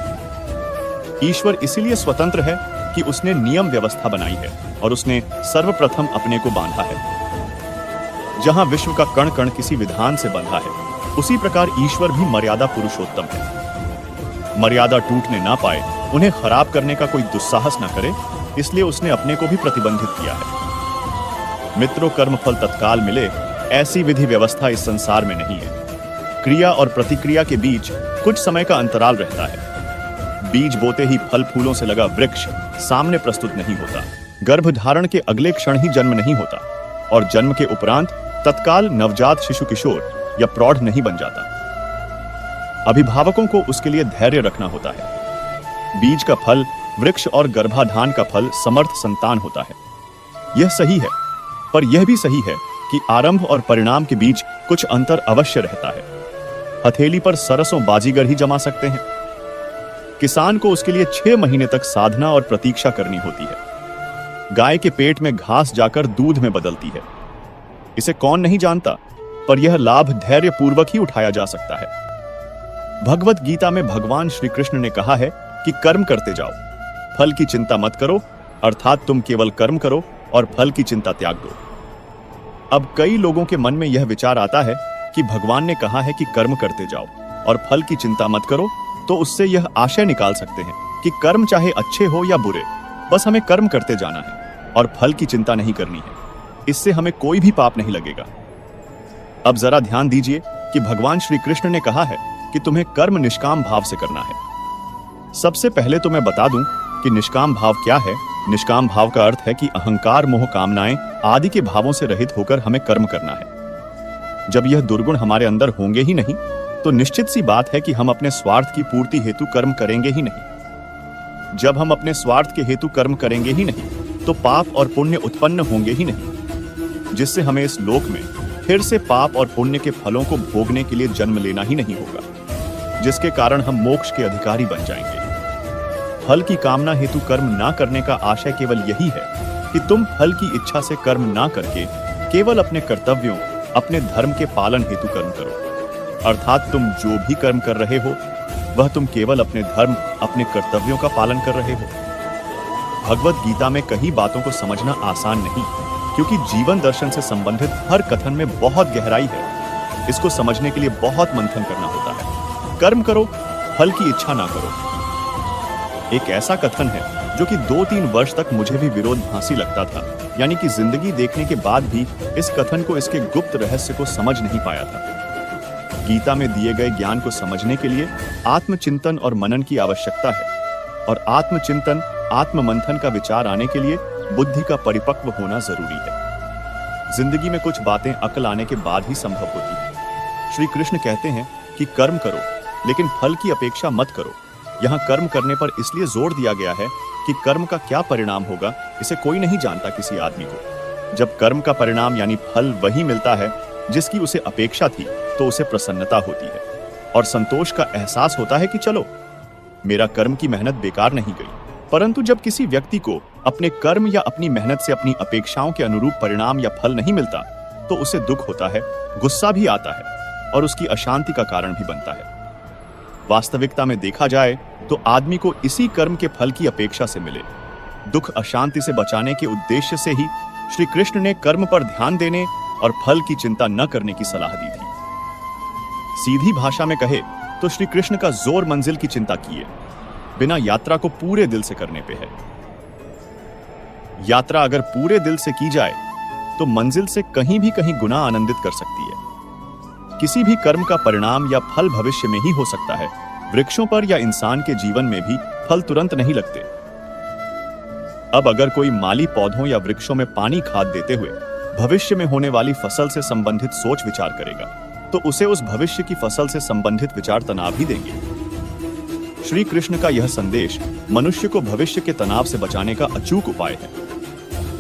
ईश्वर इसीलिए स्वतंत्र है कि उसने नियम व्यवस्था बनाई है और उसने सर्वप्रथम अपने को बांधा है। जहां विश्व का कण कण किसी विधान से बंधा है, उसी प्रकार ईश्वर भी मर्यादा पुरुषोत्तम है। मर्यादा टूटने ना पाए, उन्हें खराब करने का कोई दुस्साहस न करे, इसलिए उसने अपने को भी प्रतिबंधित किया है। मित्रों, कर्मफल तत्काल मिले ऐसी विधि व्यवस्था इस संसार में नहीं है। क्रिया और प्रतिक्रिया के बीच कुछ समय का अंतराल रहता है। बीज बोते ही फल फूलों से लगा वृक्ष सामने प्रस्तुत नहीं होता। गर्भ धारण के अगले क्षण ही जन्म नहीं होता, और जन्म के उपरांत तत्काल नवजात शिशु किशोर या प्रौढ़ नहीं बन जाता। अभिभावकों को उसके लिए धैर्य रखना होता है। बीज का फल वृक्ष और गर्भाधान का फल समर्थ संतान होता है। यह सही है, पर यह भी सही है कि आरंभ और परिणाम के बीच कुछ अंतर अवश्य रहता है। हथेली पर सरसों बाजीगर ही जमा सकते हैं। किसान को उसके लिए 6 महीने तक साधना और प्रतीक्षा करनी होती है। गाय के पेट में घास जाकर दूध में बदलती है। इसे कौन नहीं जानता, पर यह लाभ धैर्य पूर्वक ही उठाया जा सकता है। भगवत गीता में भगवान श्री कृष्ण ने कहा है कि कर्म करते जाओ, फल की चिंता मत करो, अर्थात तुम केवल कर्म करो और फल की चिंता त्याग दो। अब कई लोगों के मन में यह विचार आता है कि भगवान ने कहा है कि कर्म करते जाओ और फल की चिंता मत करो, तो उससे यह आशय निकाल सकते हैं कि कर्म चाहे अच्छे हो या बुरे, बस हमें कर्म करते जाना है और फल की चिंता नहीं करनी है। इससे हमें कोई भी पाप नहीं लगेगा। अब जरा ध्यान दीजिए कि भगवान श्री कृष्ण ने कहा है कि तुम्हें कर्म निष्काम भाव से करना है। सबसे पहले तो मैं बता दूं कि निष्काम भाव क्या है। निष्काम भाव का अर्थ है कि अहंकार, मोह, कामनाएं आदि के भावों से रहित होकर हमें कर्म करना है। जब यह दुर्गुण हमारे अंदर होंगे ही नहीं, तो निश्चित सी बात है कि हम अपने स्वार्थ की पूर्ति हेतु कर्म करेंगे ही नहीं। जब हम अपने स्वार्थ के हेतु कर्म करेंगे ही नहीं, तो पाप और पुण्य उत्पन्न होंगे ही नहीं, जिससे हमें इस लोक में फिर से पाप और पुण्य के फलों को भोगने के लिए जन्म लेना ही नहीं होगा, जिसके कारण हम मोक्ष के अधिकारी बन जाएंगे। फल की कामना हेतु कर्म ना करने का आशय केवल यही है कि तुम फल की इच्छा से कर्म ना करके केवल अपने कर्तव्यों, अपने धर्म के पालन हेतु कर्म करो। अर्थात तुम जो भी कर्म कर रहे हो वह तुम केवल अपने धर्म, अपने कर्तव्यों का पालन कर रहे हो। भगवत गीता में कई बातों को समझना आसान नहीं, क्योंकि जीवन दर्शन से संबंधित हर कथन में बहुत गहराई है। इसको समझने के लिए बहुत मंथन करना होता है। कर्म करो, फल की इच्छा ना करो। एक ऐसा कथन है जो कि 2-3 वर्ष तक मुझे भी विरोधाभासी लगता था, यानी कि जिंदगी देखने के बाद भी इस कथन को, इसके गुप्त रहस्य को समझ नहीं पाया था। गीता में दिए गए ज्ञान को समझने के लिए आत्मचिंतन और मनन की आवश्यकता है, और आत्मचिंतन, आत्ममंथन का विचार आने के लिए बुद्धि का परिपक्व होना जरूरी है। जिंदगी में कुछ बातें अकल आने के बाद ही संभव होती है। श्री कृष्ण कहते हैं कि कर्म करो, लेकिन फल की अपेक्षा मत करो। यहाँ कर्म करने पर इसलिए जोर दिया गया है कि कर्म का क्या परिणाम होगा इसे कोई नहीं जानता किसी आदमी को। जब कर्म का परिणाम यानी फल वही मिलता है जिसकी उसे अपेक्षा थी, तो उसे प्रसन्नता होती है और संतोष का एहसास होता है कि चलो, मेरा कर्म की मेहनत बेकार नहीं गई। परंतु जब किसी व्यक्ति को अपने कर्म या अपनी मेहनत से अपनी अपेक्षाओं के अनुरूप परिणाम या फल नहीं मिलता, तो उसे दुख होता है, गुस्सा भी आता है और उसकी अशांति का कारण भी बनता है। वास्तविकता में देखा जाए तो आदमी को इसी कर्म के फल की अपेक्षा से मिले। दुख, अशांति से बचाने के उद्देश्य से ही श्री कृष्ण ने कर्म पर ध्यान देने और फल की चिंता न करने की सलाह दी थी। सीधी भाषा में कहे तो श्री कृष्ण का जोर मंजिल की चिंता किए बिना यात्रा को पूरे दिल से करने पे है। यात्रा अगर पूरे दिल से की जाए तो मंजिल से कहीं भी कहीं गुना आनंदित कर सकती है। किसी भी कर्म का परिणाम या फल भविष्य में ही हो सकता है। वृक्षों पर या इंसान के जीवन में भी फल तुरंत नहीं लगते। अब अगर कोई माली पौधों या वृक्षों में पानी, खाद देते हुए भविष्य में होने वाली फसल से संबंधित सोच विचार करेगा, तो उसे उस भविष्य की फसल से संबंधित विचार तनाव ही देंगे। श्री कृष्ण का यह संदेश मनुष्य को भविष्य के तनाव से बचाने का अचूक उपाय है।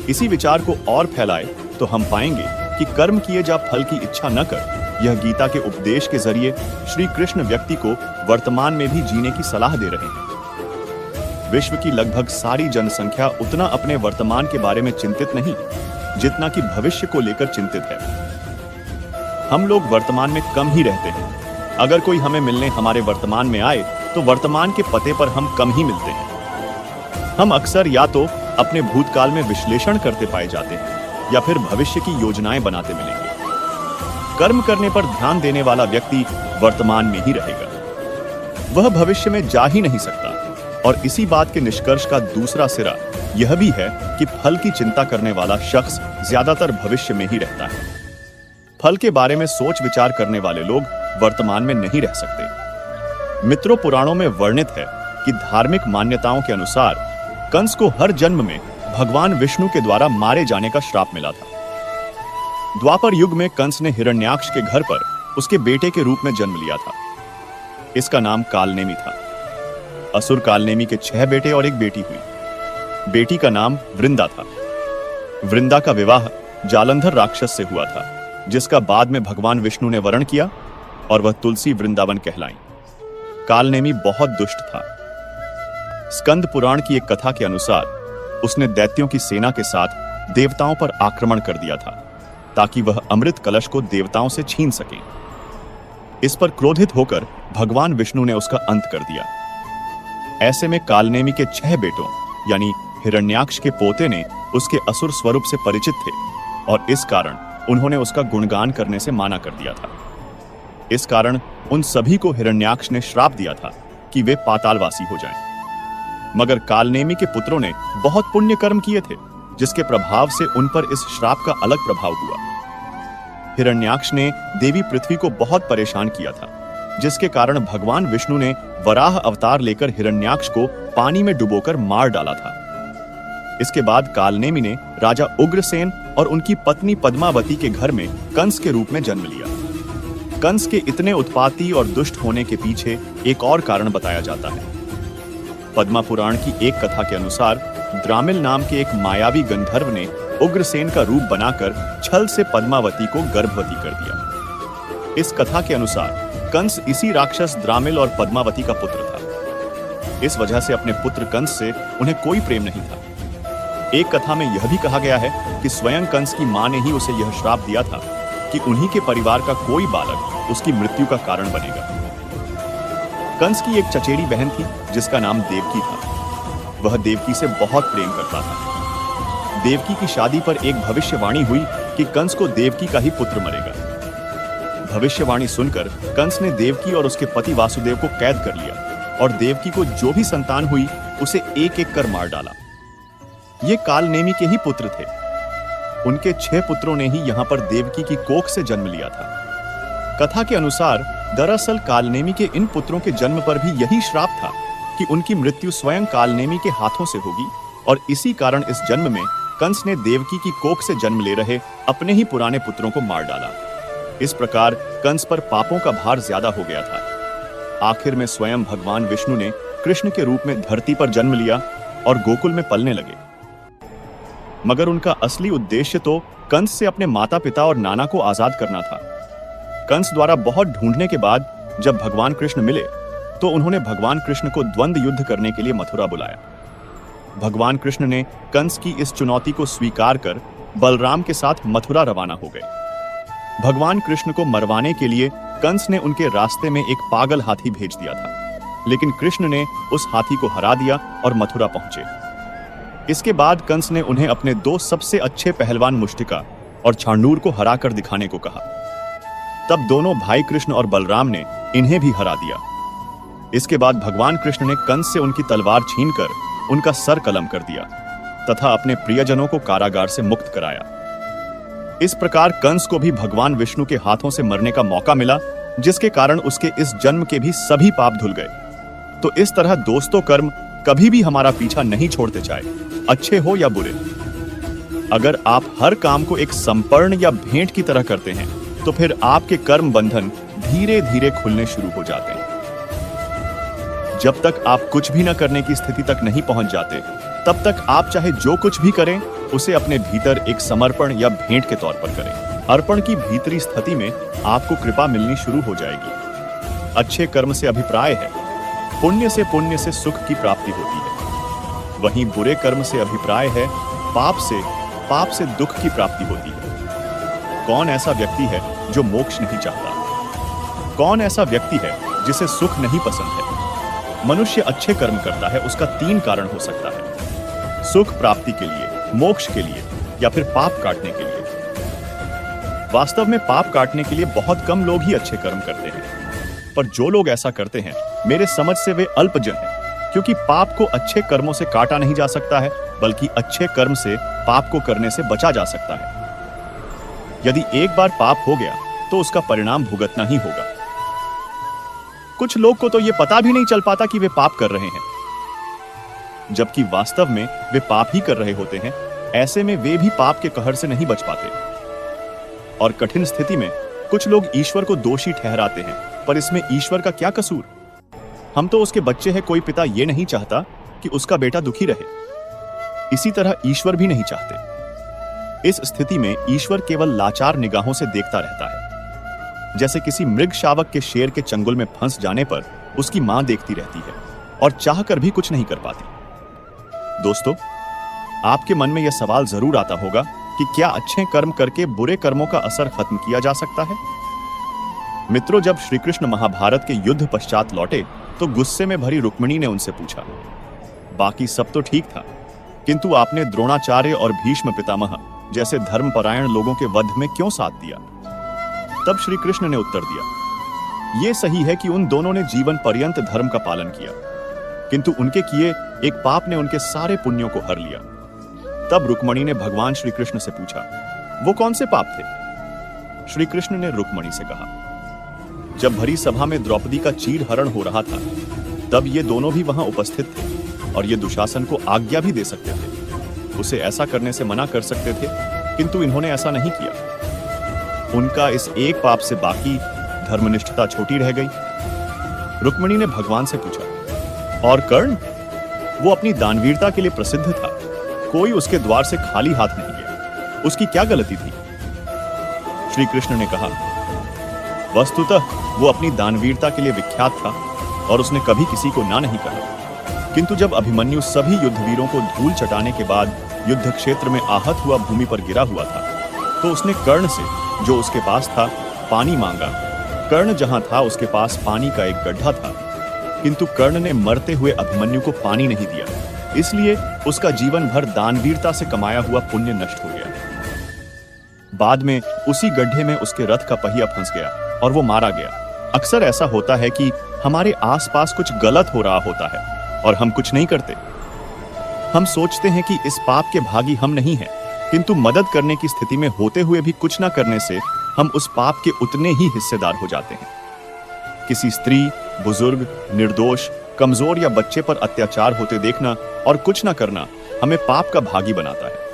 इसी विचार को और फैलाए तो हम पाएंगे कि कर्म किए जा, फल की इच्छा न कर, यह गीता के उपदेश के जरिए श्री कृष्ण व्यक्ति को वर्तमान में भी जीने की सलाह दे रहे हैं। विश्व की लगभग सारी जनसंख्या उतना अपने वर्तमान के बारे में चिंतित नहीं जितना कि भविष्य को लेकर चिंतित है। हम लोग वर्तमान में कम ही रहते हैं। अगर कोई हमें मिलने हमारे वर्तमान में आए तो वर्तमान के पते पर हम कम ही मिलते हैं। हम अक्सर या तो अपने भूतकाल में विश्लेषण करते पाए जाते हैं या फिर भविष्य की योजनाएं बनाते मिलेंगे। कर्म करने पर ध्यान देने वाला व्यक्ति वर्तमान में ही रहेगा, वह भविष्य में जा ही नहीं सकता। और इसी बात के निष्कर्ष का दूसरा सिरा यह भी है कि फल की चिंता करने वाला शख्स ज्यादातर भविष्य में ही रहता है। फल के बारे में सोच विचार करने वाले लोग वर्तमान में नहीं रह सकते। मित्रों, पुराणों में वर्णित है कि धार्मिक मान्यताओं के अनुसार कंस को हर जन्म में भगवान विष्णु के द्वारा मारे जाने का श्राप मिला था। द्वापर युग में कंस ने हिरण्याक्ष के घर पर उसके बेटे के रूप में जन्म लिया था। इसका नाम कालनेमी था। असुर कालनेमी के 6 बेटे और 1 बेटी हुई। बेटी का नाम वृंदा था। वृंदा का विवाह जालंधर राक्षस से हुआ था, जिसका बाद में भगवान विष्णु ने वरण किया और वह तुलसी वृंदावन कहलाई। कालनेमी बहुत दुष्ट था। स्कंद पुराण की एक कथा के अनुसार उसने दैत्यों की सेना के साथ देवताओं पर आक्रमण कर दिया था ताकि वह अमृत कलश को देवताओं से छीन सके। इस पर क्रोधित होकर भगवान विष्णु ने उसका अंत कर दिया। ऐसे में कालनेमी के 6 बेटों यानी हिरण्याक्ष के पोते ने उसके असुर स्वरूप से परिचित थे और इस कारण उन्होंने उसका गुणगान करने से माना कर दिया था। इस कारण उन सभी को हिरण्याक्ष ने श्राप दिया था कि वे पातालवासी हो जाएं। मगर कालनेमी के पुत्रों ने बहुत पुण्य कर्म किए थे, जिसके प्रभाव से उन पर इस श्राप का अलग प्रभाव हुआ। हिरण्याक्ष ने देवी पृथ्वी को बहुत परेशान किया था, जिसके कारण भगवान विष्णु ने वराह अवतार लेकर हिरण्याक्ष को पानी में डुबोकर मार डाला था। इसके बाद कालनेमी ने राजा उग्रसेन और उनकी पत्नी पद्मावती के घर में कंस के रूप में जन्म लिया। कंस के इतने उत्पाती और दुष्ट होने के पीछे एक और कारण बताया जाता है। पद्मा पुराण की एक कथा के अनुसार द्रामिल नाम के एक मायावी गंधर्व ने उग्रसेन का रूप बनाकर छल से पद्मावती को गर्भवती कर दिया। इस कथा के अनुसार कंस इसी राक्षस द्रामिल और पद्मावती का पुत्र था। इस वजह से अपने पुत्र कंस से उन्हें कोई प्रेम नहीं था। एक कथा में यह भी कहा गया है कि स्वयं कंस की मां ने ही उसे यह श्राप दिया था कि उन्हीं के परिवार का कोई बालक उसकी मृत्यु का कारण बनेगा। कंस की एक चचेरी बहन थी जिसका नाम देवकी था। वह देवकी से बहुत प्रेम करता था। देवकी की शादी पर एक भविष्यवाणी हुई कि कंस को देवकी का ही पुत्र मरेगा। भविष्यवाणी सुनकर कंस ने देवकी और उसके पति वासुदेव को कैद कर लिया और देवकी को जो भी संतान हुई उसे एक एक कर मार डाला। ये कालनेमी के ही पुत्र थे। उनके 6 पुत्रों ने ही यहां पर देवकी की कोख से जन्म लिया था। कथा के अनुसार दरअसल कालनेमी के इन पुत्रों के जन्म पर भी यही श्राप था कि उनकी मृत्यु स्वयं कालनेमी के हाथों से होगी और इसी कारण इस जन्म में कंस ने देवकी की कोख से जन्म ले रहे अपने ही पुराने पुत्रों को मार डाला। इस प्रकार कंस पर पापों का भार ज्यादा हो गया था। आखिर में स्वयं भगवान विष्णु ने कृष्ण के रूप में धरती पर जन्म लिया और गोकुल में पलने लगे। मगर उनका असली उद्देश्य तो कंस से अपने माता पिता और नाना को आजाद करना था। कंस द्वारा बहुत ढूंढने के बाद जब भगवान कृष्ण मिले तो उन्होंने भगवान कृष्ण को द्वंद्व युद्ध करने के लिए मथुरा बुलाया। भगवान कृष्ण ने कंस की इस चुनौती को स्वीकार कर बलराम के साथ मथुरा रवाना हो गए। भगवान कृष्ण को मरवाने के लिए कंस ने उनके रास्ते में एक पागल हाथी भेज दिया था, लेकिन कृष्ण ने उस हाथी को हरा दिया और मथुरा पहुंचे। इसके बाद कंस ने उन्हें अपने 2 सबसे अच्छे पहलवान मुष्टिका और छांडूर को हराकर दिखाने को कहा। तब दोनों भाई कृष्ण और बलराम ने इन्हें भी हरा दिया। इसके बाद भगवान कृष्ण ने कंस से उनकी तलवार छीनकर उनका सर कलम कर दिया तथा अपने प्रियजनों को कारागार से मुक्त कराया। इस प्रकार कंस को भी भगवान विष्णु के हाथों से मरने का मौका मिला, जिसके कारण उसके इस जन्म के भी सभी पाप धुल गए। तो इस तरह दोस्तों कर्म कभी भी हमारा पीछा नहीं छोड़ते, चाहे अच्छे हो या बुरे। अगर आप हर काम को एक समर्पण या भेंट की तरह करते हैं तो फिर आपके कर्म बंधन धीरे धीरे खुलने शुरू हो जाते हैं। जब तक आप कुछ भी न करने की स्थिति तक नहीं पहुंच जाते, तब तक आप चाहे जो कुछ भी करें उसे अपने भीतर एक समर्पण या भेंट के तौर पर करें। अर्पण की भीतरी स्थिति में आपको कृपा मिलनी शुरू हो जाएगी। अच्छे कर्म से अभिप्राय है पुण्य से सुख की प्राप्ति होती है, वहीं बुरे कर्म से अभिप्राय है पाप से दुख की प्राप्ति होती है। कौन ऐसा व्यक्ति है जो मोक्ष नहीं चाहता? कौन ऐसा व्यक्ति है जिसे सुख नहीं पसंद है? मनुष्य अच्छे कर्म करता है, उसका 3 कारण हो सकता है: सुख प्राप्ति के लिए, मोक्ष के लिए या फिर पाप काटने के लिए। वास्तव में पाप काटने के लिए बहुत कम लोग ही अच्छे कर्म करते हैं, पर जो लोग ऐसा करते हैं मेरे समझ से वे अल्पजन हैं, क्योंकि पाप को अच्छे कर्मों से काटा नहीं जा सकता है, बल्कि अच्छे कर्म से पाप को करने से बचा जा सकता है। यदि एक बार पाप हो गया तो उसका परिणाम भुगतना ही होगा। कुछ लोग को तो यह पता भी नहीं चल पाता कि वे पाप कर रहे हैं, जबकि वास्तव में वे पाप ही कर रहे होते हैं। ऐसे में वे भी पाप के कहर से नहीं बच पाते। और कठिन स्थिति में कुछ लोग ईश्वर को दोषी ठहराते हैं, पर इसमें ईश्वर का क्या कसूर? हम तो उसके बच्चे हैं। कोई पिता यह नहीं चाहता कि उसका बेटा दुखी रहे, इसी तरह ईश्वर भी नहीं चाहते। इस स्थिति में ईश्वर केवल लाचार निगाहों से देखता रहता है, जैसे किसी मृग शावक के शेर के चंगुल में फंस जाने पर उसकी मां देखती रहती है और चाहकर भी कुछ नहीं कर पाती। दोस्तों, आपके मन में यह सवाल जरूर आता होगा कि क्या अच्छे कर्म करके बुरे कर्मों का असर खत्म किया जा सकता है? मित्रों, जब श्री कृष्ण महाभारत के युद्ध पश्चात लौटे तो गुस्से में भरी रुक्मिणी ने उनसे पूछा, बाकी सब तो ठीक था, किंतु आपने द्रोणाचार्य और भीष्म पितामह जैसे धर्मपरायण लोगों के वध में क्यों साथ दिया? तब श्री कृष्ण ने उत्तर दिया, यह सही है कि उन दोनों ने जीवन पर्यंत धर्म का पालन किया, किंतु उनके किए एक पाप ने उनके सारे पुण्यों को हर लिया। तब रुक्मिणी ने भगवान श्री कृष्ण से पूछा, वो कौन से पाप थे? श्री कृष्ण ने रुक्मिणी से कहा, जब भरी सभा में द्रौपदी का चीरहरण हो रहा था, तब ये दोनों भी वहां उपस्थित थे और ये दुशासन को आज्ञा भी दे सकते थे, उसे ऐसा करने से मना कर सकते थे, किंतु इन्होंने ऐसा नहीं किया। उनका इस एक पाप से बाकी धर्मनिष्ठता छोटी रह गई। रुक्मिणी ने भगवान से पूछा, और कर्ण? वो अपनी दानवीरता के लिए प्रसिद्ध था, कोई उसके द्वार से खाली हाथ नहीं गया। उसकी क्या गलती थी? श्री कृष्ण ने कहा, वस्तुतः वो अपनी दानवीरता के लिए विख्यात था और उसने कभी किसी को ना नहीं कहा। किंतु जब अभिमन्यु सभी युद्धवीरों को धूल चटाने के बाद युद्ध क्षेत्र में आहत हुआ भूमि पर गिरा हुआ था, तो उसने कर्ण से, जो उसके पास था, पानी मांगा। कर्ण जहां था उसके पास पानी का एक गड्ढा था, किंतु कर्ण ने मरते हुए अभिमन्यु को पानी नहीं दिया। इसलिए उसका जीवन भर दानवीरता से कमाया हुआ पुण्य नष्ट हो गया। बाद में उसी गड्ढे में उसके रथ का पहिया फंस गया और वो मारा गया। अक्सर ऐसा होता है कि हमारे आसपास कुछ गलत हो रहा होता है और हम कुछ नहीं करते। हम सोचते हैं कि इस पाप के भागी हम नहीं हैं, किंतु मदद करने की स्थिति में होते हुए भी कुछ न करने से हम उस पाप के उतने ही हिस्सेदार हो जाते हैं। किसी स्त्री, बुजुर्ग, निर्दोष, कमजोर या बच्चे पर अत्याचार होते देखना और कुछ न करना हमें पाप का भागी बनाता है।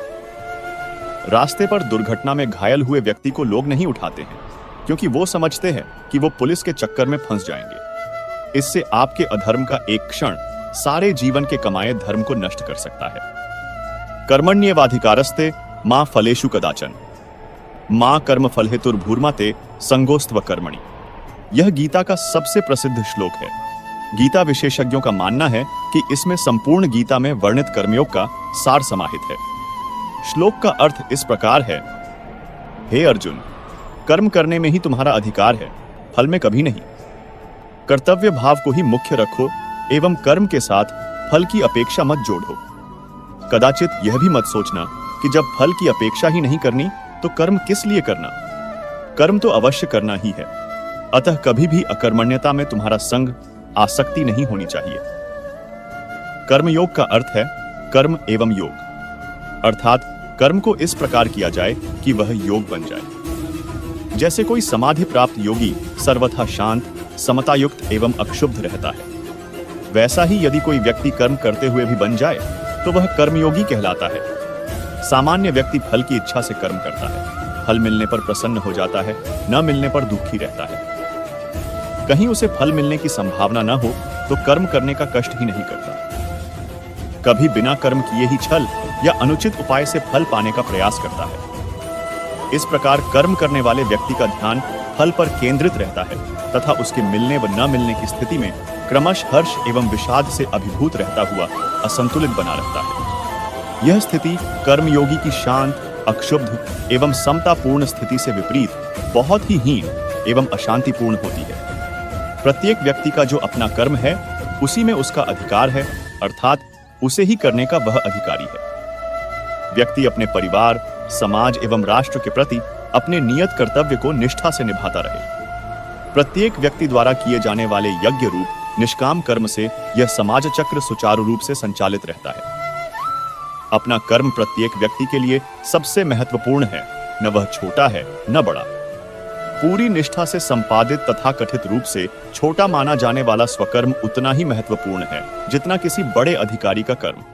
रास्ते पर दुर्घटना में घायल हुए व्यक्ति को लोग नहीं उठाते हैं, क्योंकि वो समझते हैं कि वो पुलिस के चक्कर में फंस जाएंगे। इससे आपके अधर्म का एक क्षण सारे जीवन के कमाए धर्म को नष्ट कर सकता है। कर्मण्येवाधिकारस्ते मां फलेषु कदाचन, मां कर्म फल हेतुर्भूर्माते संगोस्त्व कर्मणि। यह गीता का सबसे प्रसिद्ध श्लोक है। गीता विशेषज्ञों का मानना है कि इसमें संपूर्ण गीता में वर्णित कर्मयोग का सार समाहित है। श्लोक का अर्थ इस प्रकार है, हे अर्जुन, कर्म करने में ही तुम्हारा अधिकार है, फल में कभी नहीं। कर्तव्य भाव को ही मुख्य रखो एवं कर्म के साथ फल की अपेक्षा मत जोड़ो। कदाचित यह भी मत सोचना कि जब फल की अपेक्षा ही नहीं करनी तो कर्म किस लिए करना। कर्म तो अवश्य करना ही है, अतः कभी भी अकर्मण्यता में तुम्हारा संग, आसक्ति नहीं होनी चाहिए। कर्मयोग का अर्थ है कर्म एवं योग, अर्थात कर्म को इस प्रकार किया जाए कि वह योग बन जाए। जैसे कोई समाधि प्राप्त योगी सर्वथा शांत, समतायुक्त एवं अक्षुब्ध रहता है, वैसा ही यदि कोई व्यक्ति कर्म करते हुए भी बन जाए तो वह कर्मयोगी कहलाता है। सामान्य व्यक्ति फल की इच्छा से कर्म करता है, फल मिलने पर प्रसन्न हो जाता है, न मिलने पर दुखी रहता है। कहीं उसे फल मिलने की संभावना न हो तो कर्म करने का कष्ट ही नहीं करता। कभी बिना कर्म किए ही छल या अनुचित उपाय से फल पाने का प्रयास करता है। इस प्रकार कर्म करने वाले व्यक्ति का ध्यान फल पर केंद्रित रहता है तथा उसके मिलने व न मिलने की स्थिति में क्रमश हर्ष एवं विषाद से अभिभूत रहता हुआ असंतुलित बना रहता है। यह स्थिति कर्मयोगी की शांत, अक्षुब्ध एवं समतापूर्ण स्थिति से विपरीत बहुत ही हीन एवं अशांतिपूर्ण होती है। प्रत्येक व्यक्ति का जो अपना कर्म है उसी में उसका अधिकार है, अर्थात उसे ही करने का वह अधिकारी है। व्यक्ति अपने परिवार, समाज एवं राष्ट्र के प्रति अपने नियत कर्तव्य को निष्ठा से निभाता रहे। प्रत्येक व्यक्ति द्वारा किए जाने वाले यज्ञ रूप निष्काम कर्म से यह समाज चक्र सुचारू रूप से संचालित रहता है। अपना कर्म प्रत्येक व्यक्ति के लिए सबसे महत्वपूर्ण है, न वह छोटा है न बड़ा। पूरी निष्ठा से संपादित तथा कथित रूप से छोटा माना जाने वाला स्वकर्म उतना ही महत्वपूर्ण है जितना किसी बड़े अधिकारी का कर्म।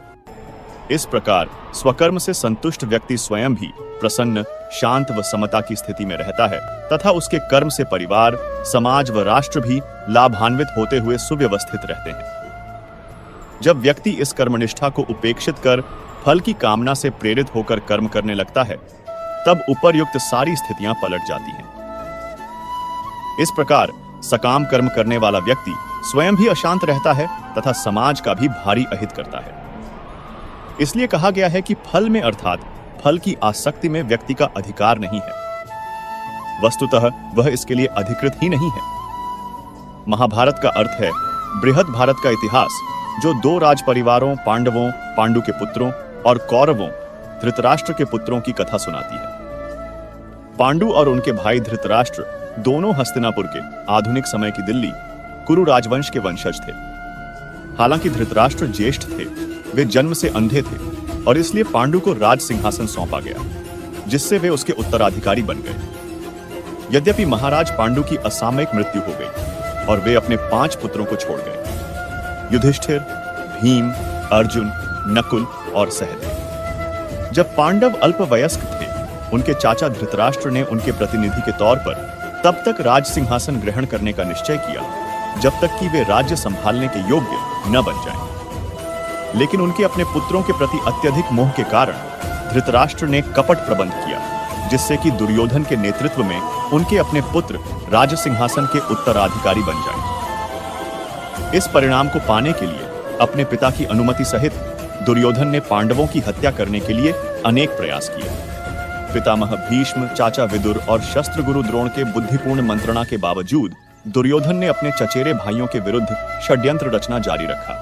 इस प्रकार स्वकर्म से संतुष्ट व्यक्ति स्वयं भी प्रसन्न, शांत व समता की स्थिति में रहता है तथा उसके कर्म से परिवार, समाज व राष्ट्र भी लाभान्वित होते हुए सुव्यवस्थित रहते हैं। जब व्यक्ति इस कर्मनिष्ठा को उपेक्षित कर फल की कामना से प्रेरित होकर कर्म करने लगता है, तब उपर्युक्त सारी स्थितियां पलट जाती हैं। इस प्रकार सकाम कर्म करने वाला व्यक्ति स्वयं भी अशांत रहता है तथा समाज का भी भारी अहित करता है। इसलिए कहा गया है कि फल में अर्थात फल की आसक्ति में व्यक्ति का अधिकार नहीं है। वस्तुतः वह इसके लिए अधिकृत ही नहीं है। महाभारत का अर्थ है बृहद भारत का इतिहास, जो दो राज परिवारों पांडवों, पांडु के पुत्रों और कौरवों, धृतराष्ट्र के पुत्रों की कथा सुनाती है। पांडु और उनके भाई धृतराष्ट्र दोनों हस्तिनापुर के, आधुनिक समय की दिल्ली, कुरु राजवंश के वंशज थे। हालांकि धृतराष्ट्र ज्येष्ठ थे, वे जन्म से अंधे थे और इसलिए पांडु को राज सिंहासन सौंपा गया, जिससे वे उसके उत्तराधिकारी बन गए। यद्यपि महाराज पांडु की असामयिक मृत्यु हो गई और वे अपने 5 पुत्रों को छोड़ गए, युधिष्ठिर, भीम, अर्जुन, नकुल और सहदेव। जब पांडव अल्पवयस्क थे, उनके चाचा धृतराष्ट्र ने उनके प्रतिनिधि के तौर पर तब तक राज सिंहासन ग्रहण करने का निश्चय किया जब तक कि वे राज्य संभालने के योग्य न बन जाएं। लेकिन उनके अपने पुत्रों के प्रति अत्यधिक मोह के कारण धृतराष्ट्र ने कपट प्रबंध किया, जिससे कि दुर्योधन के नेतृत्व में उनके अपने पुत्र राज सिंहासन के उत्तराधिकारी बन जाए। इस परिणाम को पाने के लिए अपने पिता की अनुमति सहित दुर्योधन ने पांडवों की हत्या करने के लिए अनेक प्रयास किए। पितामह भीष्म, चाचा विदुर और शस्त्र गुरु द्रोण के बुद्धिपूर्ण मंत्रणा के बावजूद दुर्योधन ने अपने चचेरे भाइयों के विरुद्ध षड्यंत्र रचना जारी रखा।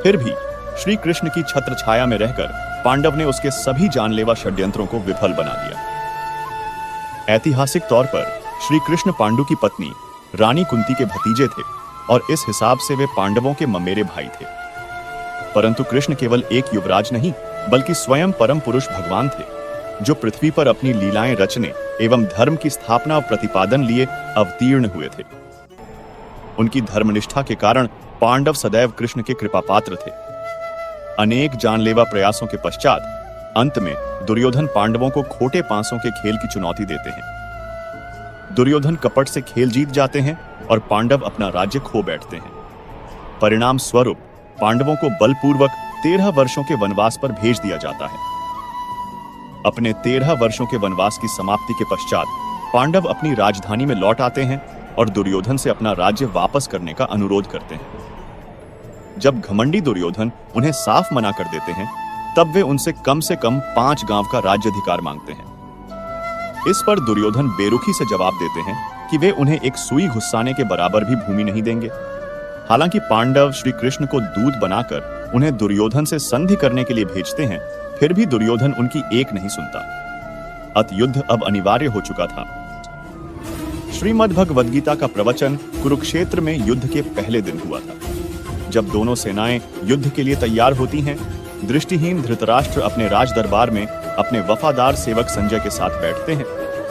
फिर भी श्री कृष्ण की छत्र छाया में रहकर पांडव ने उसके सभी जानलेवा षड्यंत्रों को विफल बना दिया। ऐतिहासिक तौर पर श्री कृष्ण पांडु की पत्नी रानी कुंती के भतीजे थे और इस हिसाब से वे पांडवों के ममेरे भाई थे। परंतु कृष्ण केवल एक युवराज नहीं, बल्कि स्वयं परम पुरुष भगवान थे, जो पृथ्वी पर अपनी लीलाएं रचने एवं धर्म की स्थापना और प्रतिपादन लिए अवतीर्ण हुए थे। उनकी धर्मनिष्ठा के कारण पांडव सदैव कृष्ण के कृपा पात्र थे। अनेक जानलेवा प्रयासों के पश्चात अंत में दुर्योधन पांडवों को खोटे पांसों के खेल की चुनौती देते हैं। दुर्योधन कपट से खेल जीत जाते हैं और पांडव अपना राज्य खो बैठते हैं। परिणाम स्वरूप पांडवों को बलपूर्वक 13 वर्षों के वनवास पर भेज दिया जाता है। अपने 13 वर्षों के वनवास की समाप्ति के पश्चात पांडव अपनी राजधानी में लौट आते हैं और दुर्योधन से अपना राज्य वापस करने का अनुरोध करते हैं। जब घमंडी दुर्योधन उन्हें साफ मना कर देते हैं, तब वे उनसे कम 5 गांव का राज्याधिकार मांगते हैं। इस पर दुर्योधन बेरुखी से जवाब देते हैं कि वे उन्हें एक सुई घुसाने के बराबर भी भूमि नहीं देंगे। हालांकि पांडव श्री कृष्ण को दूत बनाकर उन्हें दुर्योधन से संधि करने के लिए भेजते हैं, फिर भी दुर्योधन उनकी एक नहीं सुनता। अत युद्ध अब अनिवार्य हो चुका था। श्रीमद् भगवद गीता का प्रवचन कुरुक्षेत्र में युद्ध के पहले दिन हुआ था। जब दोनों सेनाएं युद्ध के लिए तैयार होती हैं, दृष्टिहीन धृतराष्ट्र अपने राज दरबार में अपने वफादार सेवक संजय के साथ बैठते हैं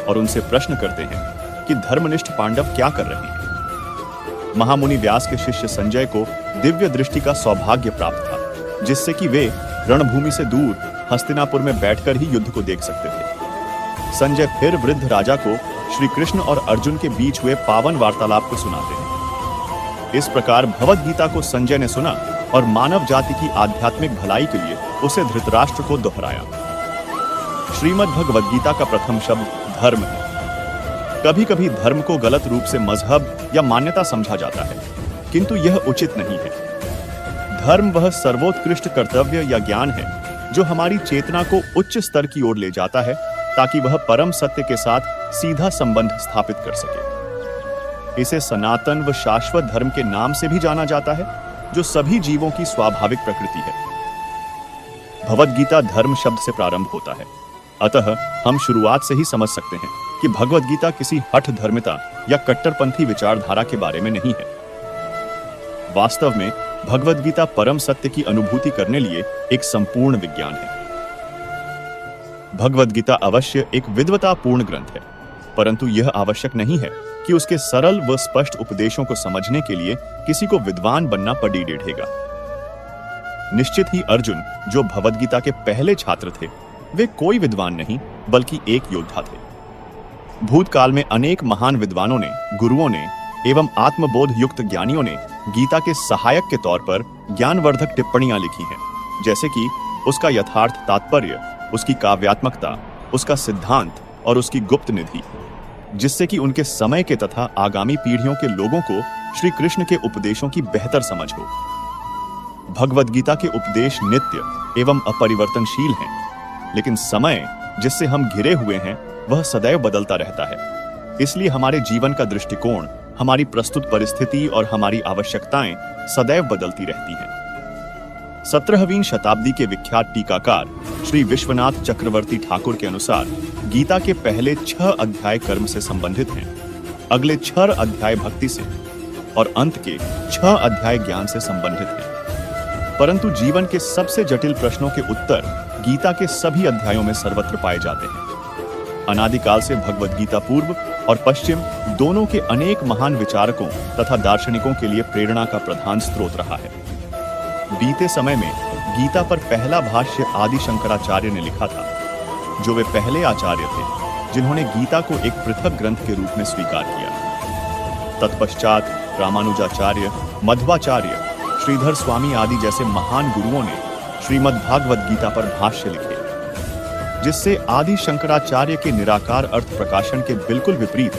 और उनसे प्रश्न करते हैं कि धर्मनिष्ठ पांडव क्या कर रहे हैं। महामुनि व्यास के शिष्य संजय को दिव्य दृष्टि का सौभाग्य प्राप्त था, जिससे कि वे रणभूमि से दूर हस्तिनापुर में बैठकर ही युद्ध को देख सकते थे। संजय फिर वृद्ध राजा को श्री कृष्ण और अर्जुन के बीच हुए पावन वार्तालाप को सुनाते हैं। इस प्रकार भगवद गीता को संजय ने सुना और मानव जाति की आध्यात्मिक भलाई के लिए उसे धृतराष्ट्र को दोहराया। श्रीमद् भगवद गीता का प्रथम शब्द धर्म है। कभी कभी धर्म को गलत रूप से मजहब या मान्यता समझा जाता है, किंतु यह उचित नहीं है। धर्म वह सर्वोत्कृष्ट कर्तव्य या ज्ञान है जो हमारी चेतना को उच्च स्तर की ओर ले जाता है, ताकि वह परम सत्य के साथ सीधा संबंध स्थापित कर सके। इसे सनातन व शाश्वत धर्म के नाम से भी जाना जाता है, जो सभी जीवों की स्वाभाविक प्रकृति है। भगवद गीता धर्म शब्द से प्रारंभ होता है, अतः हम शुरुआत से ही समझ सकते हैं कि भगवद गीता किसी हठ धर्मिता या कट्टरपंथी विचारधारा के बारे में नहीं है। वास्तव में भगवद गीता परम सत्य की अनुभूति करने लिए एक संपूर्ण विज्ञान है। भगवद गीता अवश्य एक विद्वतापूर्ण ग्रंथ है, परंतु यह आवश्यक नहीं है कि उसके सरल व स्पष्ट उपदेशों को समझने के लिए किसी को विद्वान बनना पड़ी डेढ़ेगा। निश्चित ही अर्जुन, जो भगवद गीता के पहले छात्र थे, वे कोई विद्वान नहीं बल्कि एक योद्धा थे। भूतकाल में अनेक महान विद्वानों ने, गुरुओं ने एवं आत्मबोध युक्त ज्ञानियों ने गीता के सहायक के तौर पर ज्ञानवर्धक टिप्पणियां लिखी हैं, जैसे कि उसका यथार्थ तात्पर्य, उसकी काव्यात्मकता, उसका सिद्धांत और उसकी गुप्त निधि, जिससे कि उनके समय के तथा आगामी पीढ़ियों के लोगों को श्री कृष्ण के उपदेशों की बेहतर समझ हो। भगवद गीता के उपदेश नित्य एवं अपरिवर्तनशील हैं, लेकिन समय जिससे हम घिरे हुए हैं वह सदैव बदलता रहता है। इसलिए हमारे जीवन का दृष्टिकोण, हमारी प्रस्तुत परिस्थिति और हमारी आवश्यकताएं सदैव बदलती रहती हैं। 17वीं शताब्दी के विख्यात टीकाकार श्री विश्वनाथ चक्रवर्ती ठाकुर के अनुसार गीता के पहले 6 अध्याय कर्म से संबंधित हैं, अगले 6 अध्याय भक्ति से और अंत के 6 अध्याय ज्ञान से संबंधित हैं। परंतु जीवन के सबसे जटिल प्रश्नों के उत्तर गीता के सभी अध्यायों में सर्वत्र पाए जाते हैं। अनादिकाल से भगवद गीता पूर्व और पश्चिम दोनों के अनेक महान विचारकों तथा दार्शनिकों के लिए प्रेरणा का प्रधान स्रोत रहा है। बीते समय में गीता पर पहला भाष्य आदि शंकराचार्य ने लिखा था, जो वे पहले आचार्य थे जिन्होंने गीता को एक पृथक ग्रंथ के रूप में स्वीकार किया। तत्पश्चात रामानुजाचार्य, मध्वाचार्य, श्रीधर स्वामी आदि जैसे महान गुरुओं ने श्रीमद् भागवत गीता पर भाष्य लिखे, जिससे आदि शंकराचार्य के निराकार अर्थ प्रकाशन के बिल्कुल विपरीत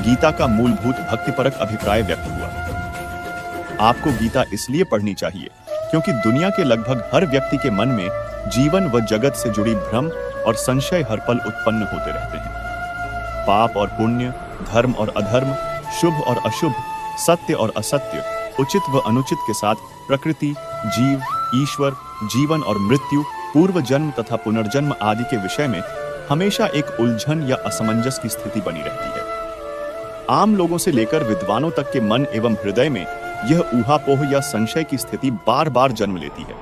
गीता का मूलभूत भक्तिपरक अभिप्राय व्यक्त हुआ। आपको गीता इसलिए पढ़नी चाहिए क्योंकि दुनिया के लगभग हर व्यक्ति के मन में जीवन व जगत से जुड़ी भ्रम और संशय हर पल उत्पन्न होते रहते हैं। पाप और पुण्य, धर्म और अधर्म, शुभ और अशुभ, सत्य और असत्य, उचित व अनुचित के साथ प्रकृति, जीव, ईश्वर, जीवन और मृत्यु, पूर्व जन्म तथा पुनर्जन्म आदि के विषय में हमेशा एक उलझन या असमंजस की स्थिति बनी रहती है। आम लोगों से लेकर विद्वानों तक के मन एवं हृदय में यह ऊहापोह या संशय की स्थिति बार बार जन्म लेती है।